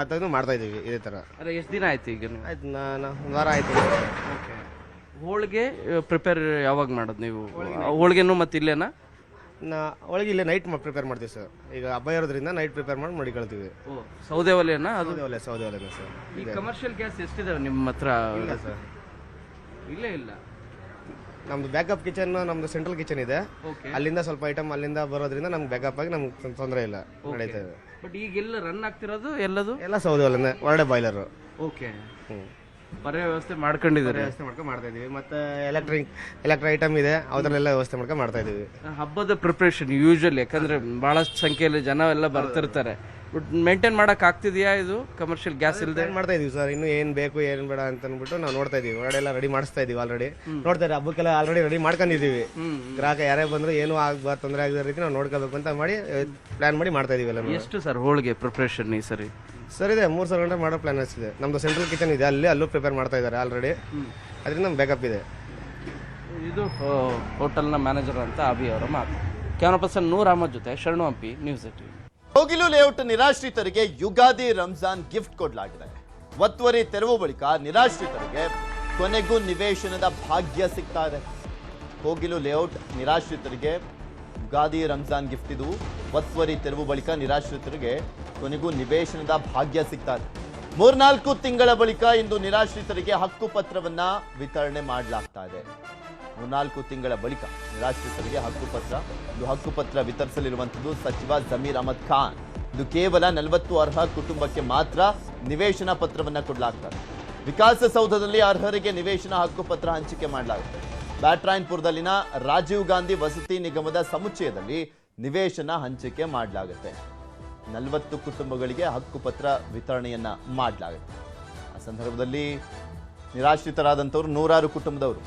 ಆತಾಗ ಮಾಡ್ತಾ ಇದ್ದೀವಿ ಇದೇ ಥರ. ಅಲ್ಲ, ಎಷ್ಟು ದಿನ ಆಯ್ತು ಈಗ? ಆಯ್ತು, ನಾನು 1 ವಾರ ಆಯಿತು. ಓಕೆ. ಹೋಳಿಗೆ ಪ್ರಿಪೇರ್ ಯಾವಾಗ ಮಾಡೋದು ನೀವು? ಹೋಳಿಗೆನೂ ಮತ್ತು ಇಲ್ಲೇನಾ? ಹೋಳಿಗೆ ಇಲ್ಲೇ ನೈಟ್ ಪ್ರಿಪೇರ್ ಮಾಡ್ತೀವಿ ಸರ್. ಈಗ ಹಬ್ಬ ಇರೋದ್ರಿಂದ ನೈಟ್ ಪ್ರಿಪೇರ್ ಮಾಡಿ ಮಡಿಕೊಳ್ತೀವಿ. ಸೌದೆ ಒಲೆನಾ? ಅದು ಸೌದೆ ಒಲೆ ಸರ್. ಈ ಕಮರ್ಷಿಯಲ್ ಗ್ಯಾಸ್ ಎಷ್ಟಿದಾವೆ ನಿಮ್ಮ ಹತ್ರ? ಇಲ್ಲ ಸರ್, ಇಲ್ಲೇ ಇಲ್ಲ. ನಮ್ದು ಬ್ಯಾಕಪ್ ಕಿಚನ್, ನಮ್ದು ಸೆಂಟ್ರಲ್ ಕಿಚನ್ ಇದೆ. ಅಲ್ಲಿಂದ ಸ್ವಲ್ಪ ಐಟಮ್ ಅಲ್ಲಿಂದ ಬರೋದ್ರಿಂದ ನಮ್ಗೆ ಬ್ಯಾಕಪ್ ಆಗಿ ನಮ್ಗೆ ತೊಂದರೆ ಇಲ್ಲ, ನಡೀತಾ ಇದೆ. ಬಟ್ ಈಗೆಲ್ಲ ರನ್ ಆಗ್ತಿರೋದು ಎಲ್ಲದು ಎಲ್ಲ ಸೌದೆ ಒಲೆನೇ, ಹೊರಡೆ ಬಾಯ್ಲರು. ಓಕೆ. ಪರ್ಯಾಯ ವ್ಯವಸ್ಥೆ ಮಾಡ್ಕೊಂಡಿದ್ದಾರೆ. ವ್ಯವಸ್ಥೆ ಮಾಡ್ಕೊಂಡು ಮಾಡ್ತಾ ಇದೀವಿ. ಮತ್ತೆ ಎಲೆಕ್ಟ್ರಿಕ್ ಐಟಮ್ ಇದೆ, ಅದರಲ್ಲೆಲ್ಲ ವ್ಯವಸ್ಥೆ ಮಾಡ್ಕೊಂಡು ಮಾಡ್ತಾ ಇದೀವಿ. ಹಬ್ಬದ ಪ್ರಿಪ್ರೇಷನ್ ಯೂಶಲಿ, ಯಾಕಂದ್ರೆ ಬಹಳಷ್ಟು ಸಂಖ್ಯೆಯಲ್ಲಿ ಜನ ಎಲ್ಲ ಬರ್ತಿರ್ತಾರೆ. ಬಟ್ ಮೇಂಟೈನ್ ಮಾಡಕ್ ಆಗ್ತಿದೆಯಾ ಇದು ಕಮರ್ಷಿಯಲ್ ಗ್ಯಾಸ್ ಇಲ್ಲದೆ? ಮಾಡ್ತಾ ಇದೀವಿ ಸರ್. ಇನ್ನು ಏನ್ ಬೇಕು ಏನ್ ಬೇಡ ಅಂತ ಅಂದ್ಬಿಟ್ಟು ನಾವು ನೋಡ್ತಾ ಇದೀವಿ. ಹೊರಡೆ ಎಲ್ಲ ರೆಡಿ ಮಾಡಿಸ್ತಾ ಇದೀವಿ ಆಲ್ರೆಡಿ. ನೋಡ್ತಾ ಇದ್ದೀವಿ, ಹಬ್ಬಕ್ಕೆಲ್ಲ ಆಲ್ರೆಡಿ ರೆಡಿ ಮಾಡ್ಕೊಂಡಿದೀವಿ. ಗ್ರಾಹಕ ಯಾರೇ ಬಂದ್ರು ಏನು ಆಗ್ಬಾರ್ದು, ತೊಂದರೆ ಆಗದ ರೀತಿ ನಾವು ನೋಡ್ಕೋಬೇಕು ಅಂತ ಮಾಡಿ ಪ್ಲಾನ್ ಮಾಡಿ ಮಾಡ್ತಾ ಇದೀವಿ ಎಲ್ಲ. ಎಷ್ಟು ಸರ್ ಹೋಳಿಗೆ ಪ್ರಿಪ್ರೇಷನ್ ಈ ಸರಿ? ಸರ್ ಇದೆ 3 ಸಾವಿರ ಗಂಟೆ ಮಾಡೋ ಪ್ಲಾನ್ ಇದೆ. ನಮ್ದು ಸೆಂಟ್ರಲ್ ಕಿಚನ್ ಇದೆ, ಅಲ್ಲೂ ಪ್ರಿಪೇರ್ ಮಾಡ್ತಾ ಇದ್ದಾರೆ ಆಲ್ರೆಡಿ. ಅದರಿಂದ ನಮ್ಗೆ ಬ್ಯಾಕಪ್ ಇದೆ. ಇದು ಹೋಟೆಲ್ನ ಮ್ಯಾನೇಜರ್ ಅಂತ ಅಭಿ ಅವರ ಮಾತು. ಕ್ಯಾಮರಾ ಪರ್ಸನ್ ನೂರ್ ಅಹಮದ್ ಜೊತೆ ಶರಣು ಹಂಪಿ, ನ್ಯೂಸ್ 18. ಕೋಗಿಲು ಲೇಔಟ್ ನಿರಾಶ್ರಿತರಿಗೆ ಯುಗಾದಿ ರಂಜಾನ್ ಗಿಫ್ಟ್ ಕೊಡಲಾಗಿದೆ. ಒತ್ತುವರಿ ತೆರವು ಬಳಿಕ ನಿರಾಶ್ರಿತರಿಗೆ ಕೊನೆಗೂ ನಿವೇಶನದ ಭಾಗ್ಯ ಸಿಗ್ತಾ ಇದೆ. ಕೋಗಿಲು ಲೇಔಟ್ ನಿರಾಶ್ರಿತರಿಗೆ ಯುಗಾದಿ ರಂಜಾನ್ ಗಿಫ್ಟ್ ಇದು. ಒತ್ತುವರಿ ತೆರವು ಬಳಿಕ ನಿರಾಶ್ರಿತರಿಗೆ ಕೊನೆಗೂ ನಿವೇಶನದ ಭಾಗ್ಯ ಸಿಗ್ತಾ ಇದೆ. 3-4 ತಿಂಗಳ ಬಳಿಕ ಇಂದು ನಿರಾಶ್ರಿತರಿಗೆ ಹಕ್ಕು ಪತ್ರವನ್ನ ವಿತರಣೆ ಮಾಡಲಾಗ್ತಾ ಇದೆ. 3-4 ತಿಂಗಳ ಬಳಿಕ ನಿರಾಶ್ರಿತರಿಗೆ ಹಕ್ಕುಪತ್ರ ವಿತರಿಸಲಿರುವಂಥದ್ದು ಸಚಿವ ಜಮೀರ್ ಅಹಮದ್ ಖಾನ್. ಇದು ಕೇವಲ 40 ಅರ್ಹ ಕುಟುಂಬಕ್ಕೆ ಮಾತ್ರ ನಿವೇಶನ ಪತ್ರವನ್ನ ಕೊಡಲಾಗ್ತದೆ. ವಿಕಾಸಸೌಧದಲ್ಲಿ ಅರ್ಹರಿಗೆ ನಿವೇಶನ ಹಕ್ಕುಪತ್ರ ಹಂಚಿಕೆ ಮಾಡಲಾಗುತ್ತೆ. ಬ್ಯಾಟ್ರಾಯನ್ಪುರದಲ್ಲಿನ ರಾಜೀವ್ ಗಾಂಧಿ ವಸತಿ ನಿಗಮದ ಸಮುಚ್ಚಯದಲ್ಲಿ ನಿವೇಶನ ಹಂಚಿಕೆ ಮಾಡಲಾಗುತ್ತೆ. 40 ಕುಟುಂಬಗಳಿಗೆ ಹಕ್ಕುಪತ್ರ ವಿತರಣೆಯನ್ನ ಮಾಡಲಾಗುತ್ತೆ. ಆ ಸಂದರ್ಭದಲ್ಲಿ ನಿರಾಶ್ರಿತರಾದಂಥವ್ರು 100 ಕುಟುಂಬದವರು